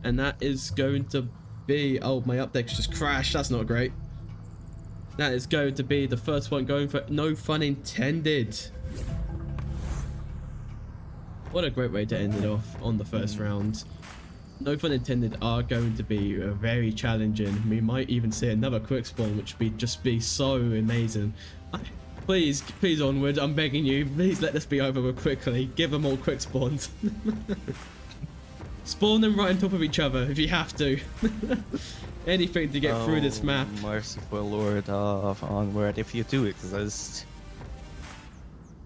And that is going to be... Oh, my updeck's just crashed. That's not great. That is going to be the first one going for no fun intended. What a great way to end it off on the first round. No fun intended are going to be very challenging. We might even see another quick spawn, which would just be so amazing. Please, Onward, I'm begging you. Please let this be over quickly. Give them all quick spawns. Spawn them right on top of each other if you have to. Anything to get through this map. Merciful Lord of Onward, if you do exist.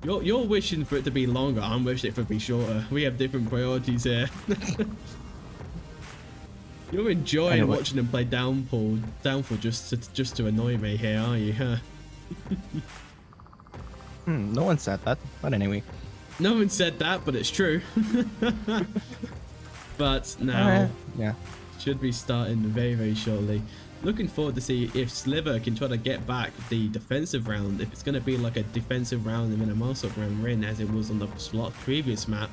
You're wishing for it to be longer. I'm wishing for it to be shorter. We have different priorities here. You're enjoying watching them play Downfall just to annoy me here, are you? Huh? No one said that, but anyway. No one said that, but it's true. But now, yeah, should be starting very, very shortly. Looking forward to see if Sliver can try to get back the defensive round. If it's going to be like a defensive round and then a muscle round win, as it was on the previous map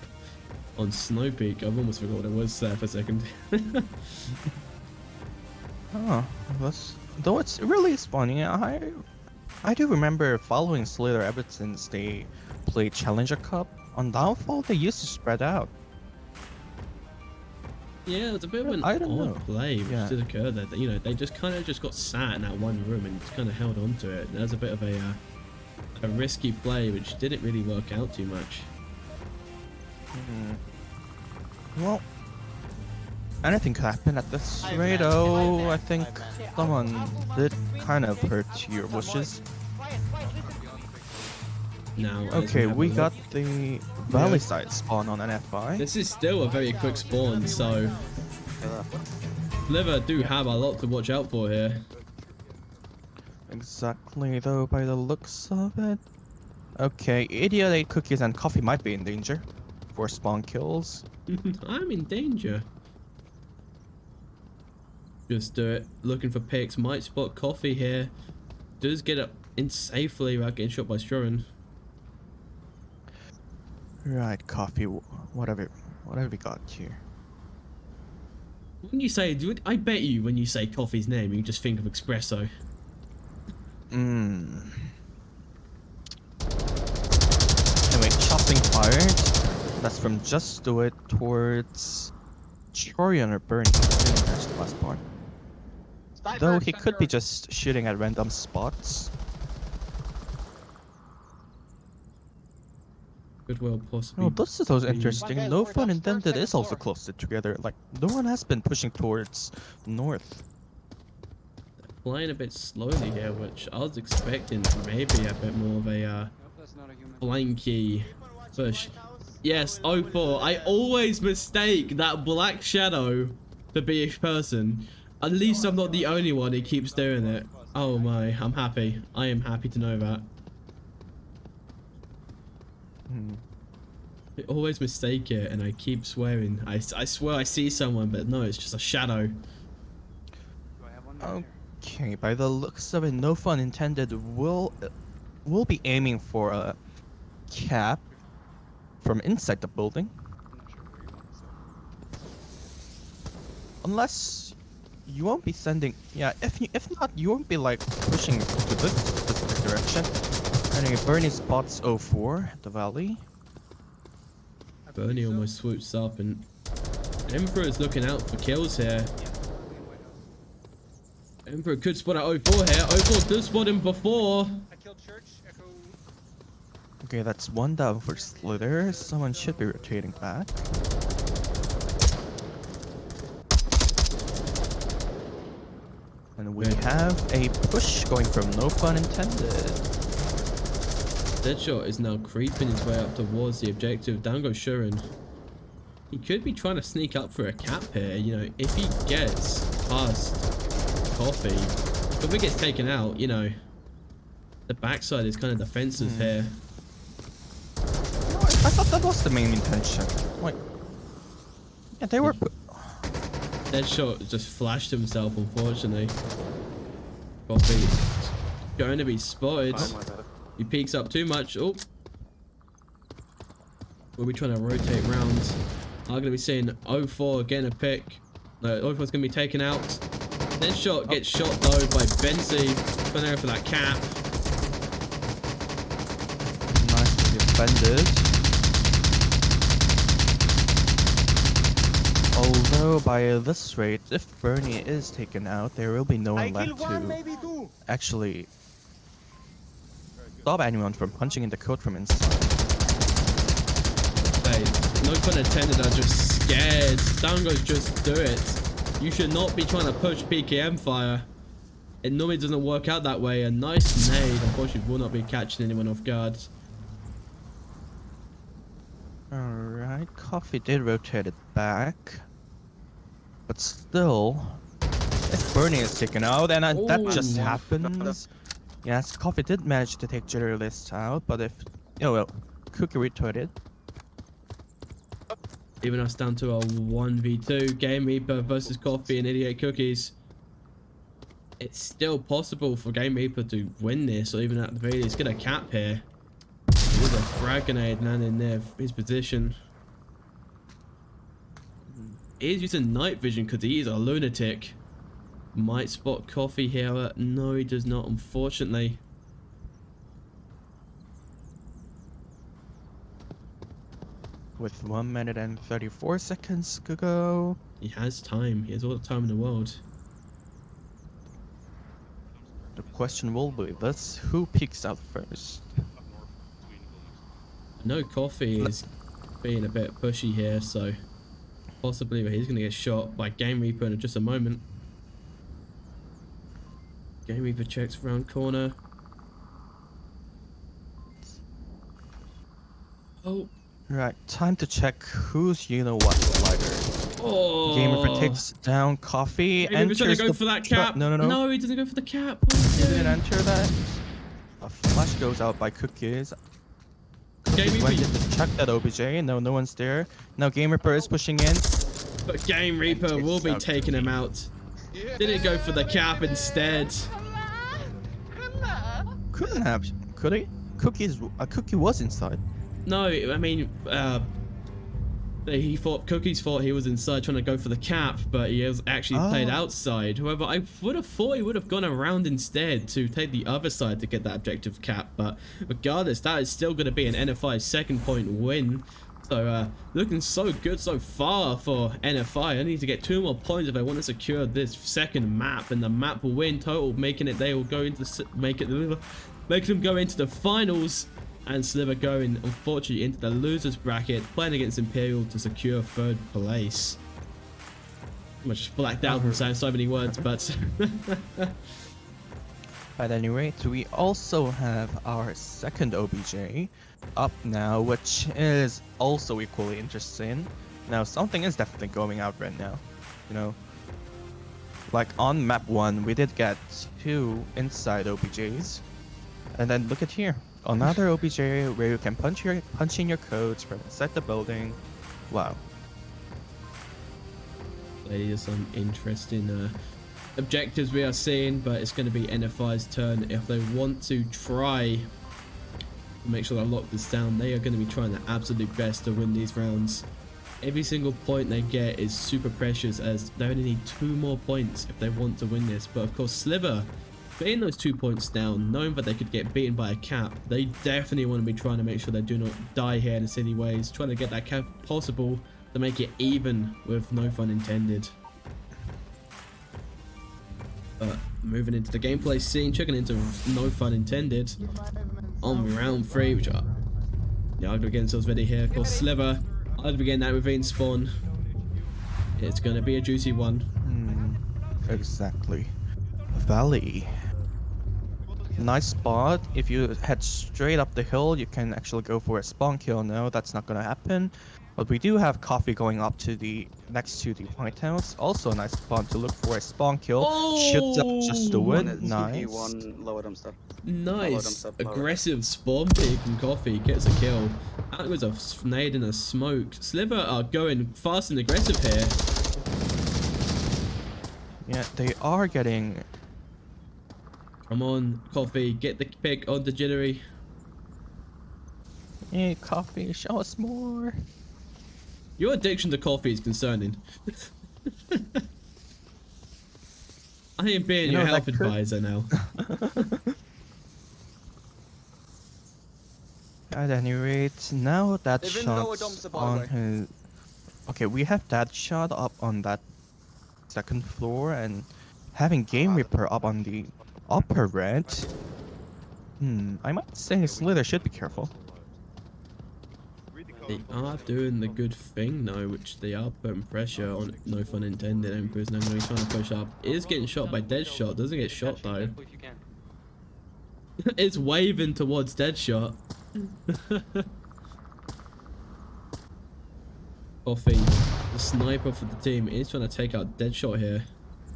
on Snow Peak. I've almost forgot what it was there for a second. Oh, though it's really funny. I do remember following Slayer ever since they played Challenger Cup. On Downfall, they used to spread out. Yeah, it was a bit of an odd play which did occur there. You know, they just kind of got sat in that one room and just kind of held on to it. That was a bit of a risky play which didn't really work out too much. Well, Anything could happen at this rate. Oh, I think someone did kind of hurt your wishes. Now, as Okay, have we a got look, the valley side spawn on NFI. this is still a very quick spawn, so Sliver do have a lot to watch out for here. Exactly, though, by the looks of it. Okay, Idiot 8 cookies and coffee might be in danger for spawn kills. I'm in danger. Just do it. Looking for picks. Might spot coffee here. Does get up in safely without getting shot by Strorin. Right, coffee, whatever we got here. When you say, I bet you when you say coffee's name, you just think of espresso. Mmm. Anyway, chopping fired. That's from Just Do It towards Chorion or Bernie. There's the last part. Though he could be just shooting at random spots. Could well possibly. Oh, this is also interesting. No Fun Intended is also closer together. Like, no one has been pushing towards north. Playing a bit slowly here, which I was expecting maybe a bit more of a flanky push. Yes, 04. I always mistake that black shadow to be a person. At least I'm not the only one who keeps doing it. Oh my, I'm happy. I am happy to know that. I always mistake it and I keep swearing. I swear I see someone, but no, it's just a shadow. Okay, by the looks of it, No Fun Intended will be aiming for a cap from inside the building. Unless you won't be sending, yeah, if not, you won't be like pushing to this specific direction. Anyway, Bernie spots 04, the valley. Bernie almost swoops up and Emperor is looking out for kills here. Emperor could spot at 04 here. 04 did spot him before. Okay, that's one down for Slither. Someone should be rotating back. And we have a push going from No Fun Intended. Deadshot is now creeping his way up towards the objective. Down goes Shurin. He could be trying to sneak up for a cap here. You know, if he gets past Coffee, if he gets taken out, you know, the backside is kind of defensive here. I thought that was the main intention. Like, yeah, they were. Deadshot just flashed himself, unfortunately. Coffee going to be spotted. He peeks up too much. Oh. We'll be trying to rotate rounds. I'm going to be seeing 04 getting a pick. No, 04 is going to be taken out. Deadshot gets shot though by Benzi. Going there for that cap. Nicely defended. Although by this rate, if Bernie is taken out, there will be no one left to actually stop anyone from punching in the code from inside. Hey, no pun intended, I'm just scared. Down goes just do it. You should not be trying to push PKM fire. It normally doesn't work out that way. A nice nade, unfortunately, will not be catching anyone off guard. Alright, Coffee did rotate it back. But still, if Bernie is taken out, and that just happens. Yes, Coffee did manage to take Jitter List out, but if, oh well, Cookie retorted. Even us down to a 1v2. Game Reaper versus Coffee and Idiot Cookies. It's still possible for Game Reaper to win this, or even at the very least get a cap here. With a frag grenade landing near his position. He is using night vision because he is a lunatic. Might spot Coffee here. No, he does not, unfortunately. With 1 minute and 34 seconds to go. He has time. He has all the time in the world. The question will be this: who peeks out first? I know Coffee is being a bit pushy here, so possibly, but he's going to get shot by Game Reaper in just a moment. Game Reaper checks round corner. Oh. Right, time to check who's you know what slider. Oh. Game Reaper takes down Coffee. Game Reaper's going to go the for that cap. No. No, he doesn't go for the cap. He didn't enter that. A flash goes out by Cookies. Game Cookies went in Reaper. to check that OBJ. No one's there. Now Game Reaper is pushing in. But Game Reaper will be taking him out. Didn't go for the cap instead. Couldn't have. Could he? Cookie was inside. No, I mean, Cookies thought he was inside trying to go for the cap, but he has actually played outside. However, I would have thought he would have gone around instead to take the other side to get that objective cap. But regardless, that is still going to be an NFI second point win. So looking so good so far for NFI. I need to get 2 more points if I want to secure this second map, and the map will win total, making it they will go into making them go into the finals. And Sliver going, unfortunately, into the losers bracket, playing against Imperial to secure 3rd place. I just blacked out from saying so many words, but... At any rate, we also have our second OBJ up now, which is also equally interesting. Now, something is definitely going out right now. You know, like on map 1, we did get 2 inside OBJs. And then look at here. Another OBJ where you can punch in your codes from inside the building. Wow. There's some interesting objectives we are seeing, but it's going to be NFI's turn. If they want to try to make sure they lock this down, they are going to be trying their absolute best to win these rounds. Every single point they get is super precious, as they only need 2 more points if they want to win this. But of course, Sliver, getting those 2 points down, knowing that they could get beaten by a cap, they definitely want to be trying to make sure they do not die here in a silly ways, trying to get that cap possible to make it even with no fun intended. But moving into the gameplay scene, checking into no fun intended on round 3, which are I'll be getting themselves ready here. Of course, Sliver, I'll be getting that within spawn. It's going to be a juicy one. Exactly. Valley. Nice spot. If you head straight up the hill, you can actually go for a spawn kill. No, that's not gonna happen. But we do have Coffee going up to the next to the White House. Also a nice spot to look for a spawn kill. Shoots up just to win. Nice. One lower dumpster. Nice. Aggressive spawn pick from Coffee gets a kill. That was a nade and a smoke. Sliver are going fast and aggressive here. Yeah, they are getting... Come on, Coffee, get the pick on the Jittery. Hey, Coffee, show us more. Your addiction to coffee is concerning. I am being your health advisor now. At any rate, now that shot's on his... Okay, we have that shot up on that 2nd floor, and having Game Reaper up on the upper red. I might say Slither should be careful. They are doing the good thing now, which they are putting pressure on, no fun intended. Emperor's now going to be trying to push up. Is getting shot by Deadshot, doesn't get shot though. It's waving towards Deadshot. Coffee, the sniper for the team, is trying to take out Deadshot here.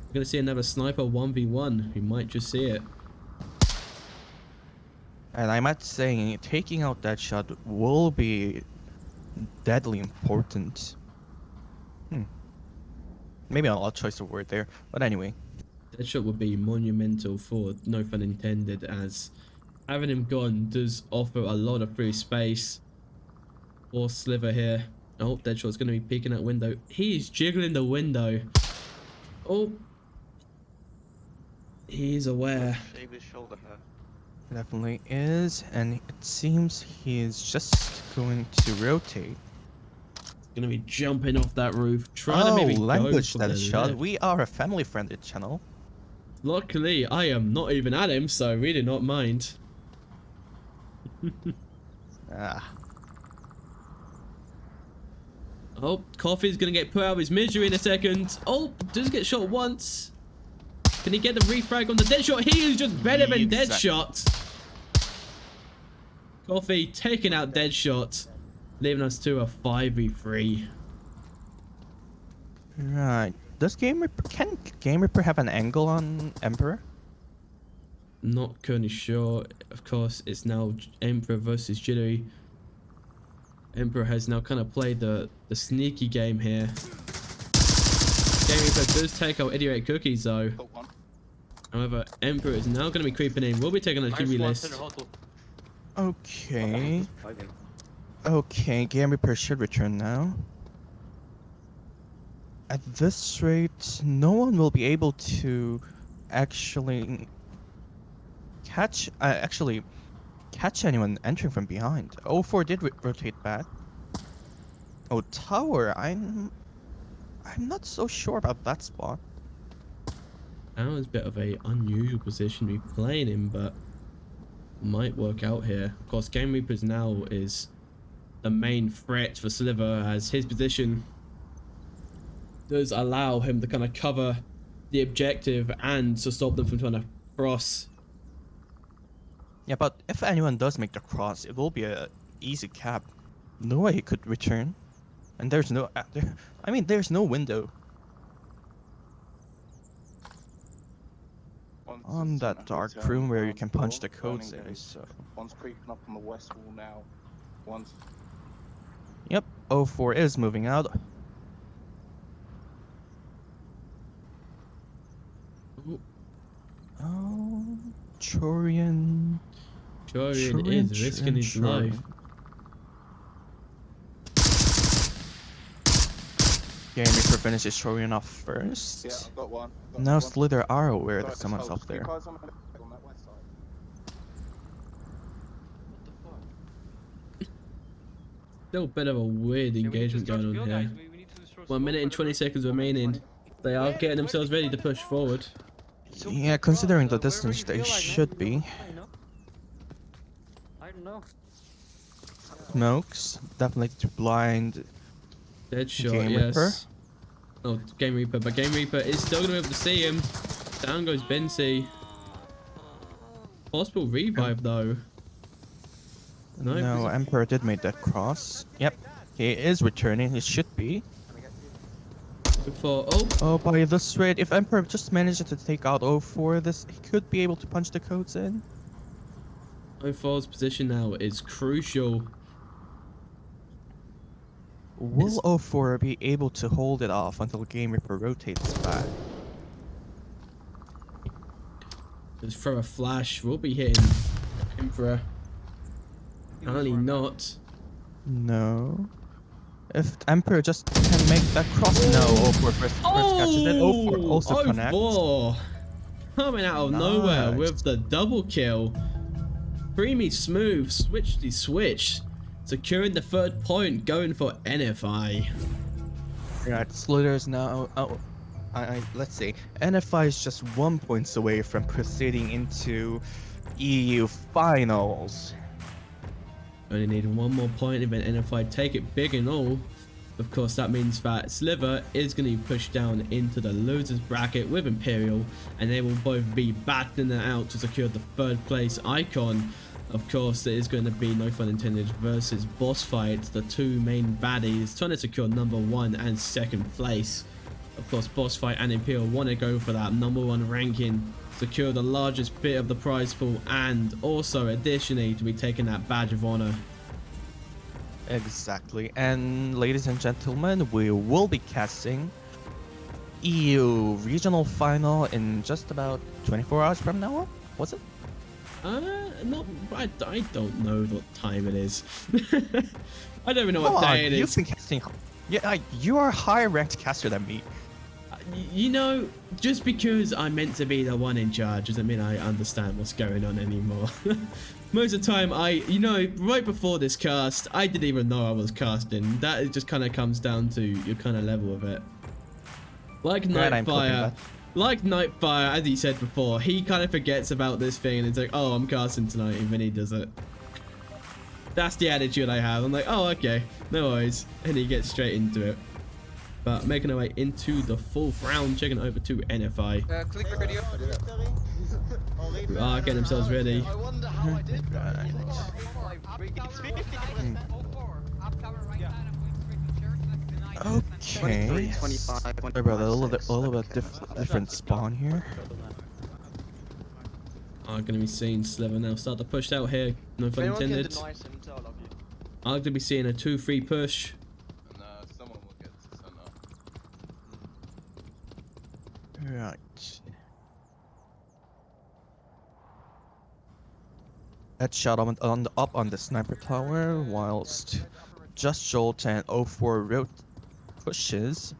We're going to see another sniper 1v1. We might just see it. And I might say taking out Deadshot will be deadly important. Maybe I'll choice a word there, but anyway. Deadshot would be monumental for no fun intended, as having him gone does offer a lot of free space for Sliver here. Oh, Deadshot's going to be peeking that window. He's jiggling the window. Oh. He's aware. Shave his shoulder hair. Definitely is, and it seems he's just going to rotate. Going to be jumping off that roof, trying to maybe language go for that the is shot. left. We are a family-friendly channel. Luckily, I am not even at him, so we do not mind. Oh, Coffee's gonna get put out of his misery in a second. Oh, does get shot once. Can he get the refrag on the Deadshot? He is just better than Deadshot. Coffee taking out Deadshot, leaving us to a 5v3. Right. Can Game Reaper have an angle on Emperor? Not currently sure. Of course, it's now Emperor versus Jittery. Emperor has now kind of played the sneaky game here. Game Reaper does take out Idiot Cookies though. However, Emperor is now going to be creeping in. We'll be taking a QB list. Okay. Okay, Game Reaper should return now. At this rate, no one will be able to actually catch anyone entering from behind. 04 did rotate back. Oh, tower. I'm not so sure about that spot. That was a bit of a unusual position to be playing in, but might work out here. Of course, Game Reapers now is the main threat for Sliver, as his position does allow him to kind of cover the objective and to stop them from trying to cross. Yeah, but if anyone does make the cross, it will be a easy cap. No way he could return, and there's no. There's no window on that dark room where you can punch the codes in. So. One's creeping up on the west wall now. One's. Yep, 04 is moving out. Oh, Chorian. Chorian is risking his life. Game Reaper finishes Chorian off first. Yeah, I've got one. Now Slither are aware that someone's up there. Still a bit of a weird engagement going on here. 1 minute and 20 seconds remaining. They are getting themselves ready to push forward. Yeah, considering the distance, they should be. I don't know. Smokes, definitely to blind. Deadshot, Game yes. Reaper. Oh, Game Reaper, but Game Reaper is still going to be able to see him. Down goes Bensi. Possible revive though. No, Emperor did make that cross. Yep, he is returning. He should be. Before, By this rate, if Emperor just manages to take out 04, he could be able to punch the codes in. 04's position now is crucial. Will 04 be able to hold it off until Game Reaper rotates back? Just throw a flash. We'll be hitting Emperor. Apparently not. No. If Emperor just can make that cross, no. 04 first catches it. 04 also connects. 04 coming out of nowhere with the double kill. Creamy smooth, switchy switch. Securing the 3rd point, going for NFI. Right, Slither's now. Let's see. NFI is just 1 point away from proceeding into EU finals. Only need 1 more point, and then NFI take it big and all. Of course, that means that Sliver is going to be pushed down into the losers bracket with Imperial, and they will both be battling it out to secure the 3rd place icon. Of course, it is going to be No Fun Intended versus Boss Fight, the 2 main baddies trying to secure number 1 and 2nd place. Of course, Boss Fight and Imperial want to go for that number 1 ranking, secure the largest bit of the prize pool, and also additionally to be taking that badge of honor. Exactly. And ladies and gentlemen, we will be casting EU regional final in just about 24 hours from now on. Was it? I don't know what time it is. I don't even know Come what on, day it is. You've been casting. Yeah, you are a higher ranked caster than me. You know, just because I'm meant to be the one in charge doesn't mean I understand what's going on anymore. Most of the time, right before this cast, I didn't even know I was casting. That just kind of comes down to your kind of level of it. Like Nightfire, as he said before, he kind of forgets about this thing and it's like, oh, I'm casting tonight, and then he does it. That's the attitude I have. I'm like, oh, okay, no worries. And he gets straight into it. But making our way into the 4th round, checking over to NFI. Click radio. Who are getting themselves ready. I wonder how I did that. Okay. 23, 25, Sorry 25, about a little 6. bit different spawn here. Are going to be seeing Sliver now start to push out here. No fun Anyone can intended. deny Center, I love you. Are going to be seeing a 2-3 push. And someone will get to center. Right. Headshot up on the sniper tower, whilst Just Jolt and 04 road pushes.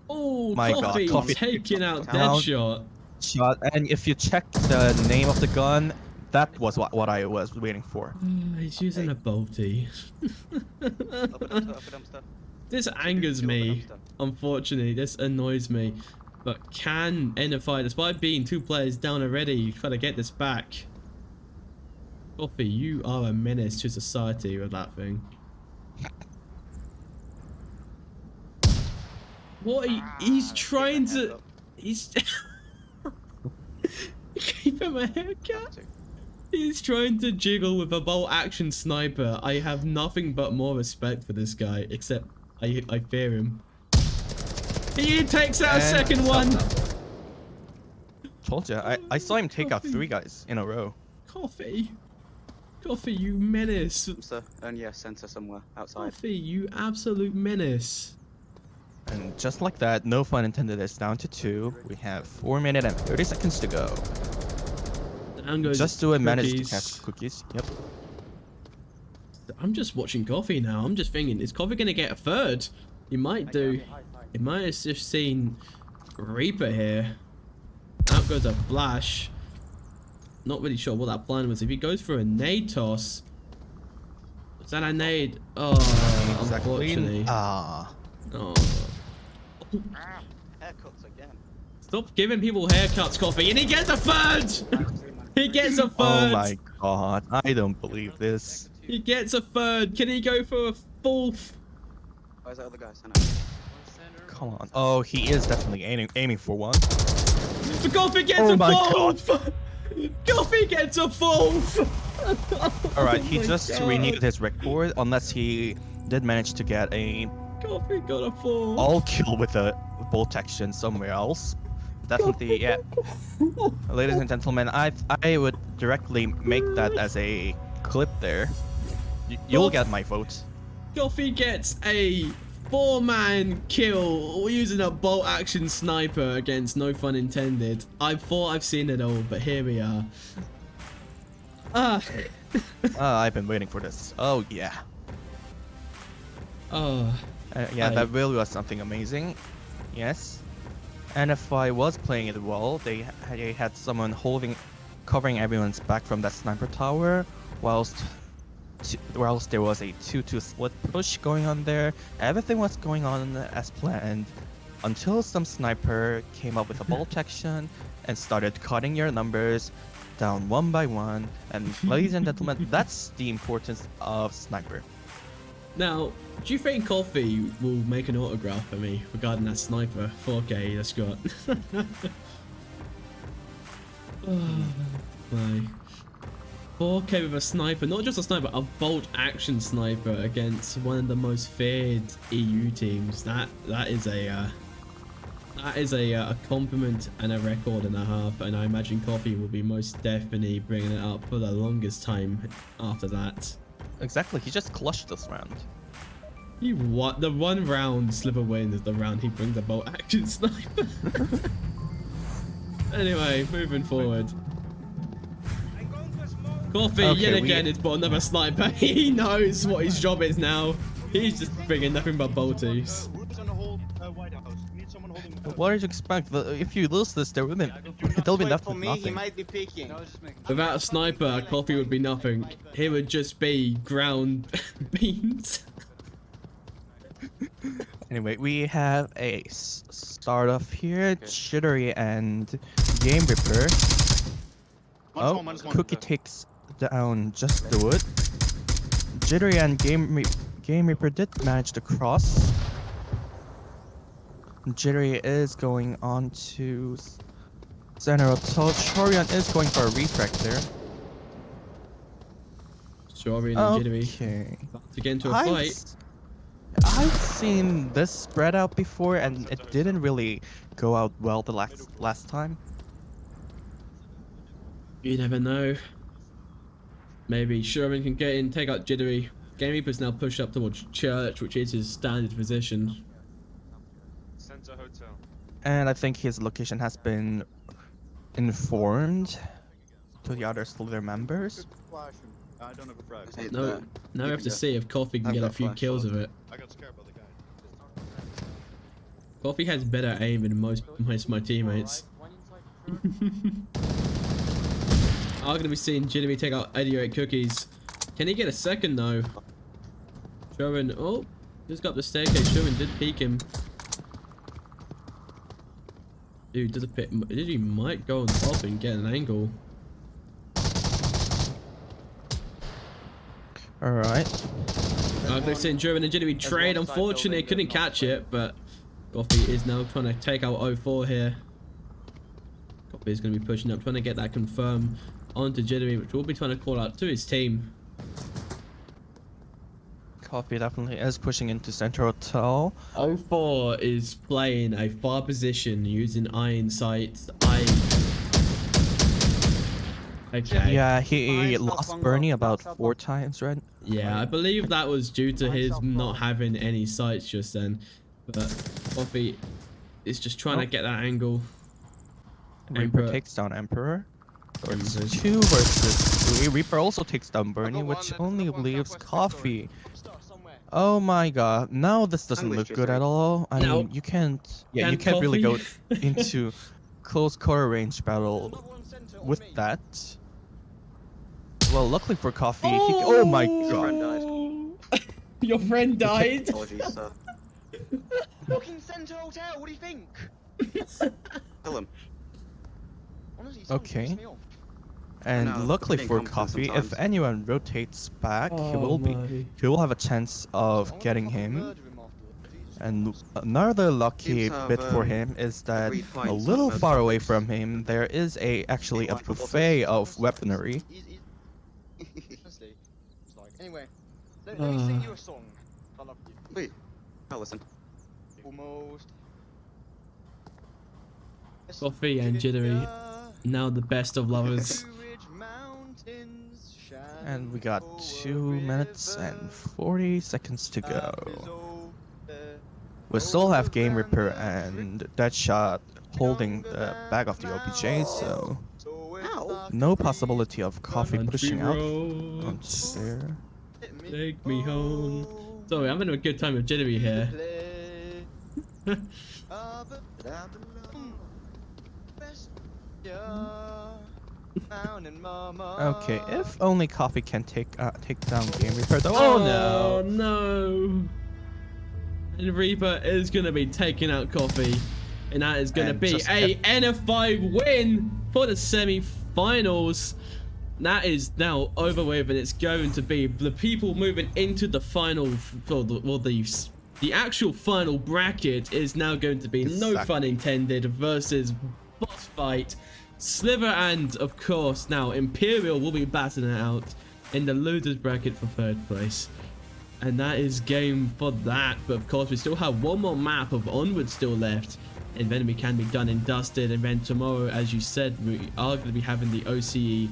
Oh, My God, Coffee, Coffee taking out down. Deadshot. Shot, and if you check the name of the gun, that was what I was waiting for. He's using a bolty. Upper dumpster. This angers me. Unfortunately, this annoys me. But can NFI, despite being 2 players down already, try to get this back? Coffee, you are a menace to society with that thing. What? He's trying to... He's... Give him a haircut? He's trying to jiggle with a bolt action sniper. I have nothing but more respect for this guy, except I fear him. He takes out a second one! Told ya, I saw him take out 3 guys in a row. Coffee. Coffee, you menace. Dumpster. And yeah, center somewhere outside. Coffee, you absolute menace. And just like that, no fun intended, is down to 2. We have 4 minutes and 30 seconds to go. Down goes Just do it, manage to Cookies. catch Cookies. Yep. I'm just watching Coffee now. I'm just thinking, is Coffee gonna get a 3rd? He might do. He might have just seen Reaper here. Out goes a flash. Not really sure what that plan was. If he goes for a nade toss, is that a nade? Oh, unfortunately. Ah. Oh. Haircuts again. Stop giving people haircuts, Coffee, and he gets a 3rd. He gets a 3rd. Oh my God, I don't believe this. He gets a 3rd. Can he go for a 4th? Where's that other guy? Center. Come on. Oh, he is definitely aiming for 1. Coffee gets Oh a my 4th. Coffee gets a 4th. Alright, Oh he my just God. renewed his record, unless he did manage to get a Coffee got a 4th. all kill with a bolt action somewhere else. Definitely, yeah. Ladies and gentlemen, I would directly make that as a clip there. You'll get my vote. Coffee gets a 4-man kill using a bolt action sniper against no fun intended. I thought I've seen it all, but here we are. I've been waiting for this. Oh yeah. Oh. Yeah, that really was something amazing. Yes. NFI was playing it well. They had someone covering everyone's back from that sniper tower, whilst there was a 2-2 split push going on there. Everything was going on as planned, until some sniper came up with a bolt action and started cutting your numbers down 1 by 1. And ladies and gentlemen, that's the importance of sniper. Now, do you think Coffee will make an autograph for me regarding that sniper? 4K, that's got. Oh my. 4K with a sniper, not just a sniper, a bolt action sniper against one of the most feared EU teams. That is a compliment and a record and a half, and I imagine Coffee will be most definitely bringing it up for the longest time after that. Exactly, he just clutched this round. The 1 round Sliver wins is the round he brings a bolt action sniper. Anyway, moving forward. Coffee, Okay, yet again, has brought another sniper. He knows what his job is now. He's just bringing nothing but bolties. Who's gonna hold White House? We need someone holding. What did you expect? If you lose this, they'll be left For with me, he nothing. might be peeking. Without a sniper, Coffee would be nothing. He would just be ground beans. Anyway, we have a start off here. Jittery and Game Ripper. Oh, Cookie takes down Just Do It. Jittery and Game Reaper did manage to cross. Jittery is going on to center of Toe. Chorion is going for a refrag there. Strawberry and Jittery Okay. about to get into a fight. I've seen this spread out before, and it didn't really go out well the last time. You never know. Maybe Sherman can get in, take out Jittery. Game Reaper's now pushed up towards Church, which is his standard position. Center hotel. And I think his location has been informed to the other Slither members. I don't have a frag. Hit No, that. now we have to can see if Coffee can I've get a got few flash kills on. of it. I got scared by the guy. Coffee has better aim than most of my teammates. I'm gonna be seeing Jittery take out 88 cookies. Can he get a second though? Sherman, oh, just got up the staircase. Sherman did peek him. Dude, does a pit? He might go on top and get an angle. Alright. They're saying German and Jittery trade. Unfortunately, couldn't catch it, but Coffee is now trying to take out 04 here. Coffee is going to be pushing up, trying to get that confirmed onto Jittery, which will be trying to call out to his team. Coffee definitely is pushing into Central Hotel. 04 is playing a far position using iron sights. Okay. Yeah, he lost Bernie about 4 times, right? Yeah, I believe that was due to his not having any sights just then. But Coffee is just trying to get that angle. Reaper takes down Emperor. So it's 2 versus 3. Reaper also takes down Bernie, which only leaves Coffee. Oh my god, now this doesn't look good at all. I mean, you can't really go into close quarter range battle with that. Well, luckily for Coffee, oh my god. Your friend died? Apologies, sir. Fucking Center Hotel, what do you think? Kill him. Honestly, someone Okay. pissed me off. And No, luckily getting for confident Coffee, if sometimes. anyone rotates back, he will have a chance I of wanna getting fucking him. murder him afterwards. Jesus And Christ. another lucky Seems to have, bit for him is that agreed a points little on those far away topics. from him, there is actually a Like football buffet of Honestly, weaponry. Honestly, it's like, anyway, let me sing Ah. you a song. I love you. Wait, I'll listen. Almost. Coffee and Jittery, now the best of lovers. And we got 2 minutes and 40 seconds to go. We still have Game Reaper and Deadshot holding the back of the OPJ, so no possibility of Coffee pushing out onto roads, there. take me home. Sorry, I'm having a good time with Jittery here. Okay, if only Coffee can take down Game Reaper. Oh no! no! And Reaper is gonna be taking out Coffee, and that is gonna And be just a NF5 win for the semi-finals. That is now over with, and it's going to be the people moving into the final. The actual final bracket is now going to be no fun intended versus boss fight. Sliver and, of course, now Imperial will be battling it out in the losers bracket for 3rd place. And that is game for that. But of course, we still have one more map of Onward still left. And then we can be done and dusted. And then tomorrow, as you said, we are going to be having the OCE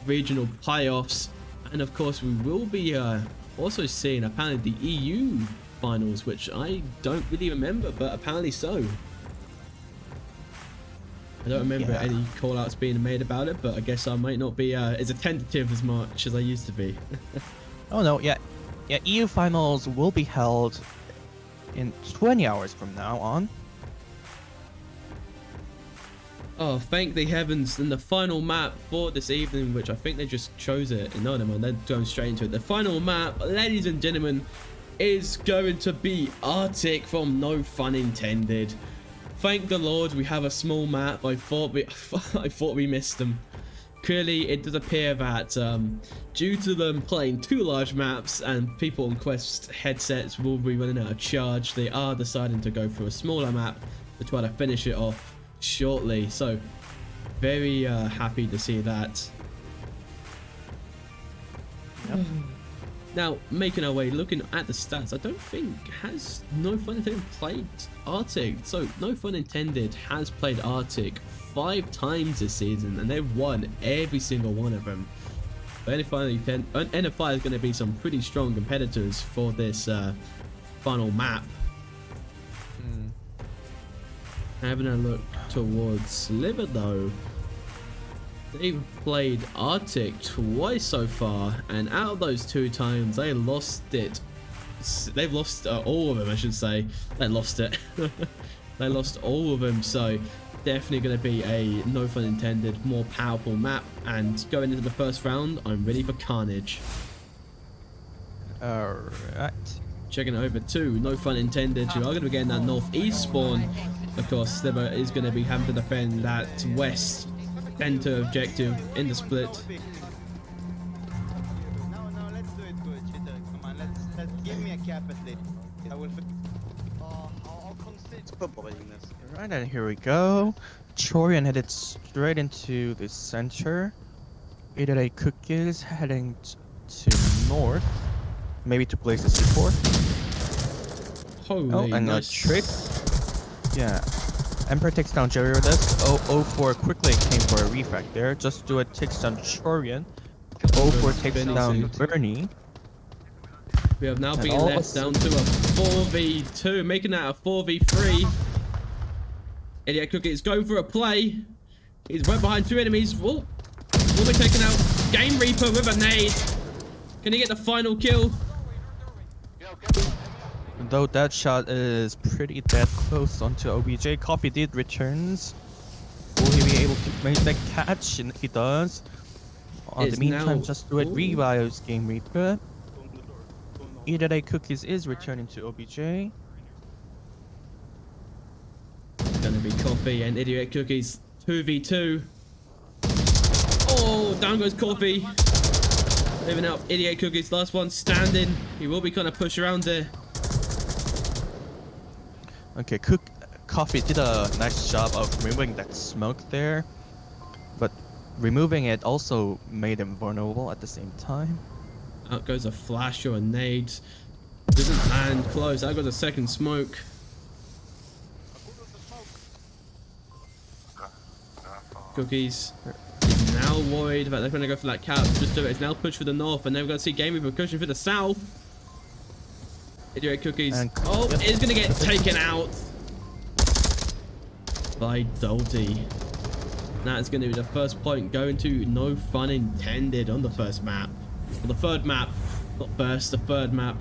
regional playoffs. And of course, we will be also seeing apparently the EU finals, which I don't really remember, but apparently so. I don't remember any call-outs being made about it, but I guess I might not be as attentive as much as I used to be. Oh no, yeah, EU finals will be held in 20 hours from now on. Oh, thank the heavens. And the final map for this evening, which I think they just chose it. No, never mind, they're going straight into it. The final map, ladies and gentlemen, is going to be Arctic from No Fun Intended. Thank the Lord we have a small map. I thought we missed them. clearly it does appear that due to them playing 2 large maps and people on Quest headsets will be running out of charge, they are deciding to go for a smaller map to try to finish it off shortly. So very happy to see that. Yep. Now, making our way, looking at the stats, I don't think has No Fun Intended played Arctic. So No Fun Intended has played Arctic 5 times this season, and they've won every single one of them. But NFI is going to be some pretty strong competitors for this final map. Having a look towards Sliver though, they've played Arctic twice so far, and out of those 2 times they lost it. They've lost all of them, I should say. They lost it. They lost all of them, so definitely going to be a No Fun Intended more powerful map. And going into the first round, I'm ready for carnage. Alright. Checking it over to No Fun Intended, who are going to be getting that northeast spawn. Of course, Sliver is going to be having to defend that west center objective in the split. No, let's do it good, cheater. Come on, let's give me a cap at least. I will. I'll concede. Put boy in this. Alright, and here we go. Chorian headed straight into the center. 888 Cookies heading to north. Maybe to place the C4. Holy and nice. a trick. Yeah. Emperor takes down Jerry with this. 004 quickly came for a refract there. Just do it, takes down Chorian. 04 takes down Bernie. We have now And been all left down to a 4v2, making that a 4v3. Idiot Cookie is going for a play. He's right behind 2 enemies. Will be taken out. Game Reaper with a nade. Can he get the final kill? Though that shot is pretty dead close onto OBJ. Coffee did returns. Will he be able to make that catch? And he does. In It's the meantime, now- just do it. Ooh. Revives Game Reaper. Either Cookies is returning to OBJ. Gonna be Coffee and Idiot Cookies 2v2. Oh, down goes Coffee. Moving up, Idiot Cookies, last one standing. He will be kind of push around there. Okay, Coffee did a nice job of removing that smoke there, but removing it also made him vulnerable at the same time. Out goes a flash or a nade. Doesn't land close. Out goes a second smoke. Cookies is now worried about they're going to go for that cap. Just do it. It's now pushed for the north, and then we're going to see Game Reaper pushing for the south. Idiot Cookies. And- Oh, yep. it's going to get taken out by Dolty. That's going to be the first point going to No Fun Intended on the first map. Or the third map. Not first, the third map.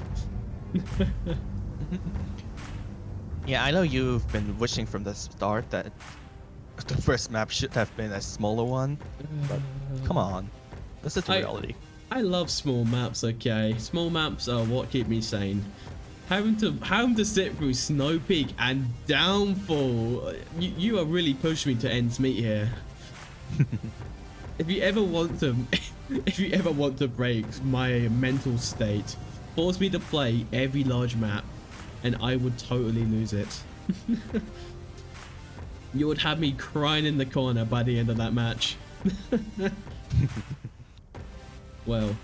Yeah, I know you've been wishing from the start that the first map should have been a smaller one, but come on, this is the reality. I love small maps, okay? Small maps are what keep me sane. Having to sit through Snow Peak and Downfall, you are really pushing me to ends meet here. If you ever want to break my mental state, force me to play every large map, and I would totally lose it. You would have me crying in the corner by the end of that match. Well,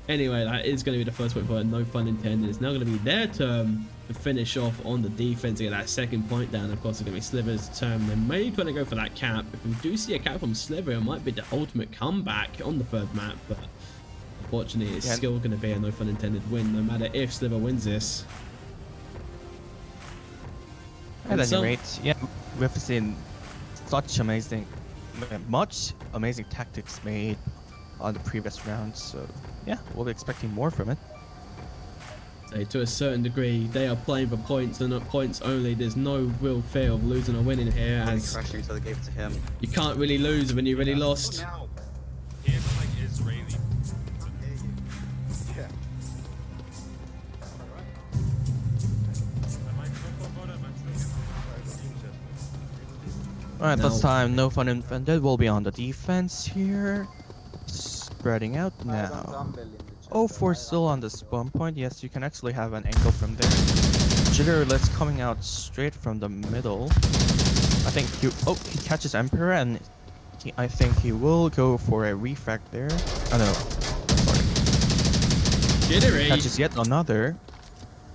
anyway, that is going to be the first point for No Fun Intended. It's now going to be their turn to finish off on the defense to get that second point down. Of course, it's going to be Sliver's turn. They may try to go for that cap. If we do see a cap from Sliver, it might be the ultimate comeback on the third map, but unfortunately, it's still going to be a No Fun Intended win, no matter if Sliver wins this. At any rate, yeah, we've seen such much amazing tactics made on the previous rounds, so yeah, we'll be expecting more from it. So to a certain degree, they are playing for points and not points only. There's no real fear of losing or winning here, Really as crashing, so they gave it to him. you can't really lose when you really lost. Yeah, it's like Israeli. Yeah. Alright, Now- this time No Fun Intended will be on the defense here. spreading out I don't now. rumble in the chat. Oh, for still on the spawn point. Yes, you can actually have an angle from there. Jitterless coming out straight from the middle. I think he catches Emperor, and I think he will go for a refrag there. I don't know. Sorry. Jittery. Catches yet another.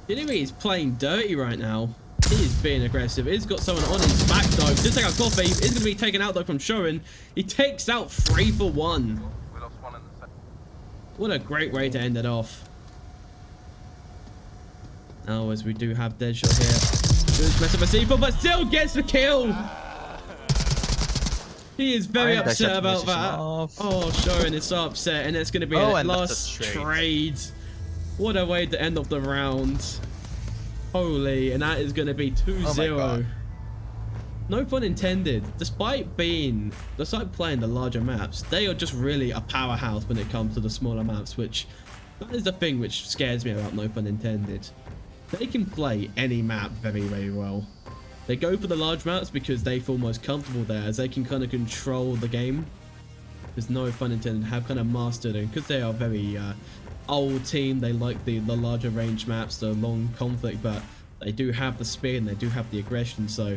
Jittery is playing dirty right now. He is being aggressive. He's got someone on his back though. Just take out Coffee. He's going to be taken out though from Shorin. He takes out 3 for 1. What a great way to end it off. Now, as we do have Deadshot here. Good mess up a C4, but still gets the kill. He is very upset about that. Oh, Shorin is so upset, and it's going to be a last trade. What a way to end off the round. Holy, and that is going to be 2-0. No pun intended. Despite playing the larger maps, they are just really a powerhouse when it comes to the smaller maps, which that is the thing which scares me about no pun intended. They can play any map very, very well. They go for the large maps because they feel most comfortable there, as they can kind of control the game. There's no pun intended, have kind of mastered it, because they are very old team. They like the larger range maps, the long conflict, but they do have the speed and they do have the aggression, so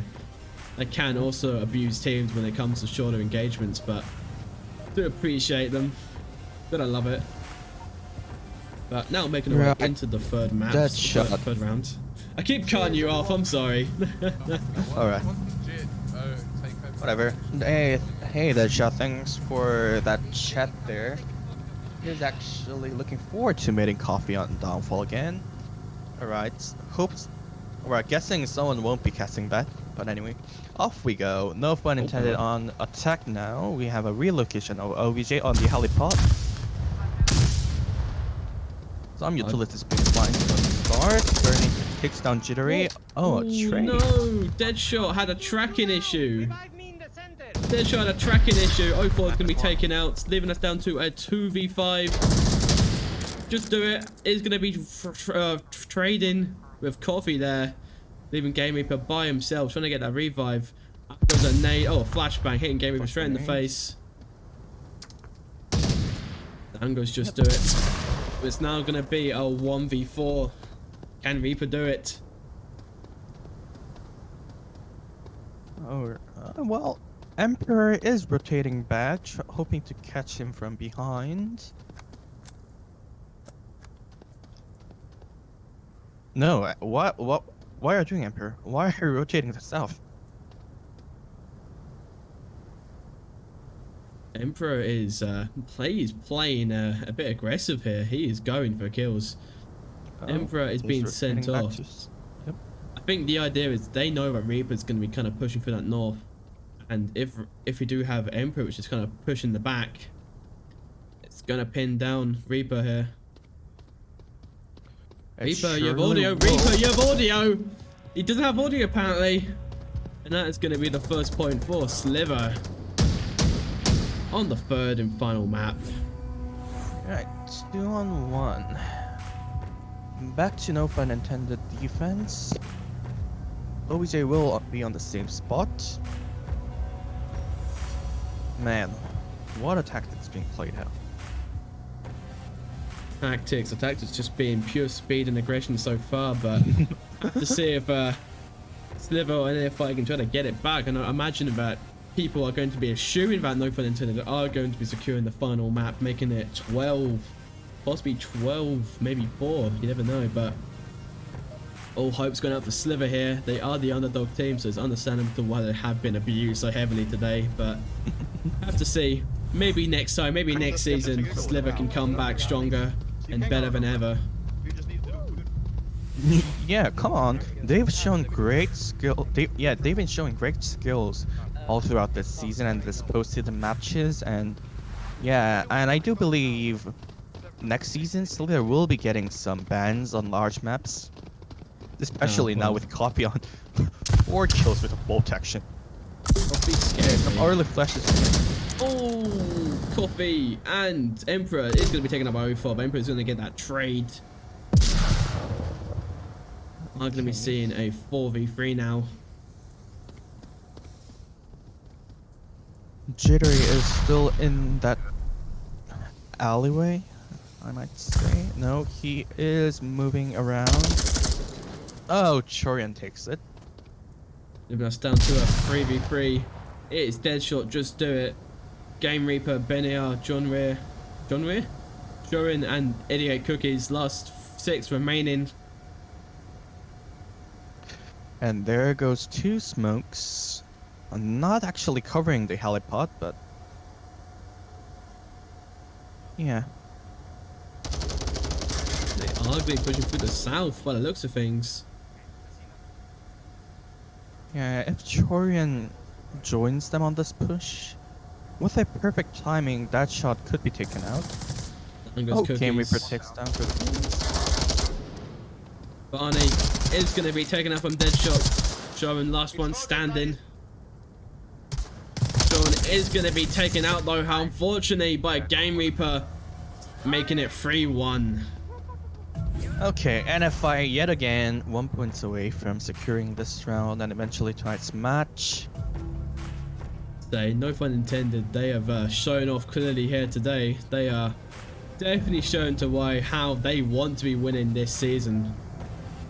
they can also abuse teams when it comes to shorter engagements, but I do appreciate them. Gotta love it. But now making our way into the third map, third round. I keep cutting you off, I'm sorry. Alright. Whatever. Hey, Deadshot, thanks for that chat there. He's actually looking forward to meeting Coffee on Downfall again. Alright, we're guessing someone won't be casting that, but anyway. Off we go. No pun intended on attack now. We have a relocation of OVJ on the helipod. Some utilities being flying from the start. Burning takes down Jittery. Oh, a trade. No, Deadshot had a tracking issue. Deadshot had a tracking issue. 04 is going to be taken out, leaving us down to a 2v5. Just do it. Is going to be trading with Coffee there, leaving Game Reaper by himself, trying to get that revive. There's a nade. Oh, flashbang, hitting Game Reaper straight in the face. The Angles just do it. It's now going to be a 1v4. Can Reaper do it? Oh, well, Emperor is rotating back, hoping to catch him from behind. No, what? Why are you doing, Emperor? Why are you rotating to the south? Emperor is playing a bit aggressive here. He is going for kills. Emperor is being sent off. Yep. I think the idea is they know that Reaper's going to be kind of pushing for that north, and if we do have Emperor, which is kind of pushing the back, it's going to pin down Reaper here. Reaper, you have audio. Reaper, you have audio. He doesn't have audio apparently, and that is going to be the first point for Sliver on the third and final map. Alright, 2-on-1. Back to no pun intended defense. OBJ will be on the same spot. Man, what a tactics being played out. Tactics just being pure speed and aggression so far, but to see if Sliver or NFI can try to get it back. And I imagine that people are going to be assuming that no pun intended are going to be securing the final map, making it 12, possibly 12, maybe 4, you never know, but all hope's going out for Sliver here. They are the underdog team, so it's understandable why they have been abused so heavily today, but have to see. Maybe next time, maybe next season, Sliver can come back stronger and better than ever. Yeah, come on. They've shown great skill. They've been showing great skills all throughout this season and this post-season matches, and yeah, and I do believe next season Sliver will be getting some bans on large maps, especially now with Coffee on 4 kills with a bolt action. Coffee scared Some me. early flashes. Oh, Coffee and Emperor is going to be taken up by 04. Emperor is going to get that trade. I'm going to be seeing a 4v3 now. Jittery is still in that alleyway, I might say. No, he is moving around. Oh, Chorian takes it. Leaving us down to a 3v3. It is Deadshot, just do it. Game Reaper, Beniar, John Rear, Jorin and Idiot Cookies. Last 6 remaining. And there goes 2 smokes. Not actually covering the helipod, but yeah. They are going to be pushing through the south by the looks of things. Yeah, if Chorian joins them on this push, with a perfect timing, that shot could be taken out. Down goes Cookies. Game Reaper takes down Cookies. Barney is going to be taken out from Deadshot. Jorin, last one standing. Jorin is going to be taken out though, unfortunately, by Game Reaper, making it 3-1. Okay, NFI yet again 1 point away from securing this round and eventually tonight's match. Today, no pun intended, they have shown off clearly here today. They are definitely shown to how they want to be winning this season.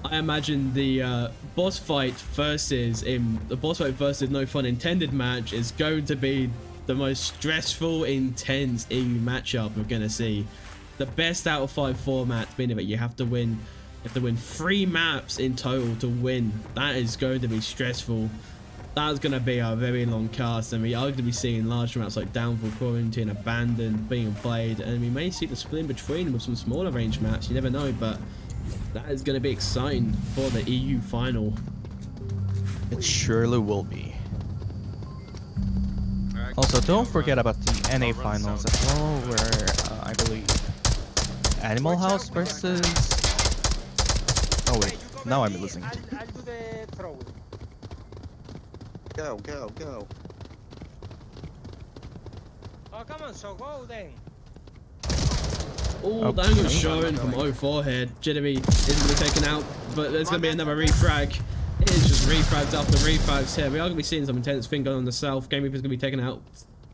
I imagine the boss fight versus no pun intended match is going to be the most stressful, intense matchup we're gonna see. The best out of 5 formats, meaning that you have to win 3 maps in total to win. That is going to be stressful. That's going to be a very long cast, and we are going to be seeing large maps like Downfall, Quarantine, Abandoned being played, and we may see the split in between with some smaller range maps. You never know, but that is going to be exciting for the EU final. It surely will be. Also, don't forget about the NA finals as well, where I believe Animal House versus... Oh wait, now I'm losing. I'll do the throw. Go, go, go. Oh, come on, so go then. Oh, that was showing from 04 here. Jittery isn't going to be taken out, but there's going to be another refrag. It is just refrags after refrags here. We are going to be seeing some intense thing going on the south. Game Reaper's going to be taken out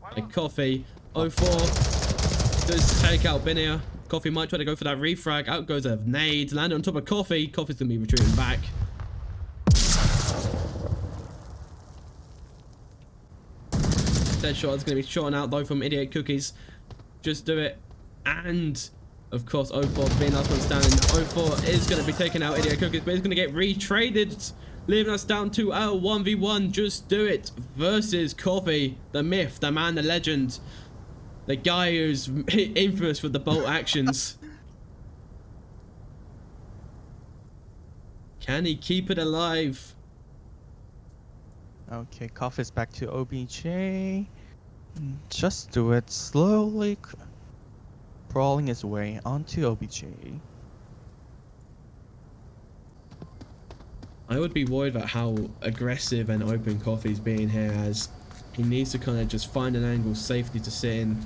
by Coffee. 04 does take out Benier. Coffee might try to go for that refrag. Out goes a nade. Landed on top of Coffee. Coffee's going to be retreating back. Deadshot is going to be shot out though from Idiot Cookies. Just do it. And of course 04 being last one standing. 04 is going to be taking out Idiot Cookies, but he's going to get retraded, leaving us down to our 1v1. Just do it versus Coffee, the myth, the man, the legend, the guy who's infamous for the bolt actions. Can he keep it alive? Okay, Coffee's back to OBJ. Just do it slowly, crawling his way onto OBJ. I would be worried about how aggressive and open Coffee's being here, as he needs to kind of just find an angle safely to sit in.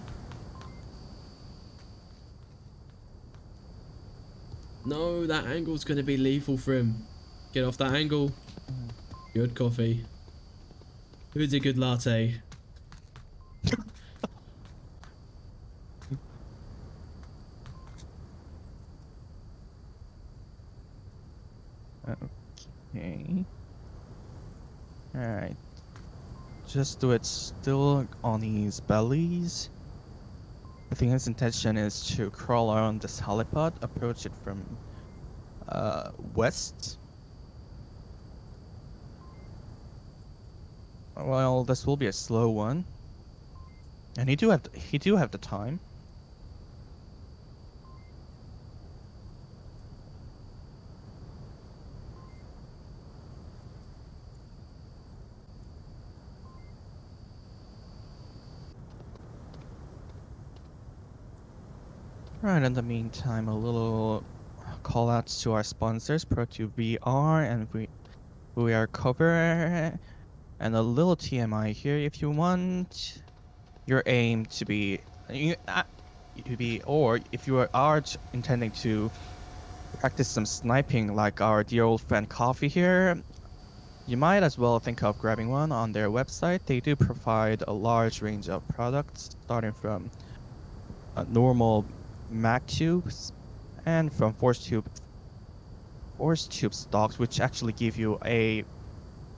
No, that angle's going to be lethal for him. Get off that angle. Good Coffee. Who's a good latte? Okay. Alright. Just do it still on his bellies. I think his intention is to crawl around this helipod, approach it from west. Well, this will be a slow one. And he do have the time. Right, in the meantime, a little call outs to our sponsors, Pro2VR and we are cover, and a little TMI here. If you want your aim to be, or if you are intending to practice some sniping like our dear old friend Coffee here, you might as well think of grabbing one on their website. They do provide a large range of products, starting from normal mag tubes and from force tube stocks, which actually give you a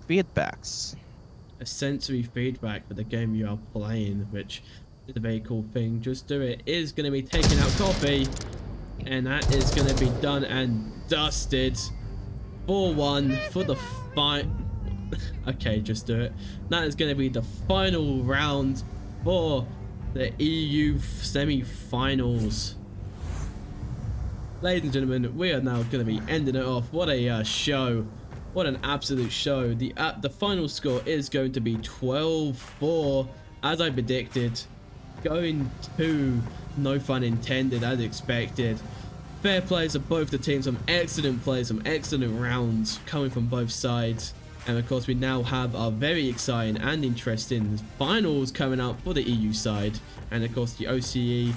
feedbacks. A sensory feedback for the game you are playing, which is a very cool thing. Just Do It is going to be taking out coffee, and that is going to be done and dusted. 4-1 for the fight. Okay, Just Do It. That is going to be the final round for the EU semi-finals. Ladies and gentlemen, we are now going to be ending it off. What a show. What an absolute show. The final score is going to be 12-4, as I predicted. Going to no fun intended, as expected. Fair plays of both the teams, some excellent plays, some excellent rounds coming from both sides. And of course, we now have our very exciting and interesting finals coming up for the EU side. And of course, the OCE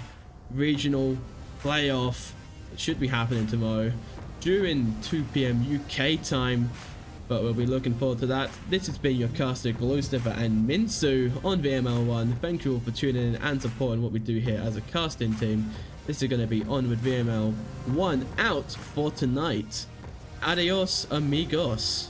regional playoff should be happening tomorrow during 2 p.m. UK time, but we'll be looking forward to that. This has been your caster Glowsniffer and Minsu on VRML1. Thank you all for tuning in and supporting what we do here as a casting team. This is going to be Onward VRML1 out for tonight. Adios amigos.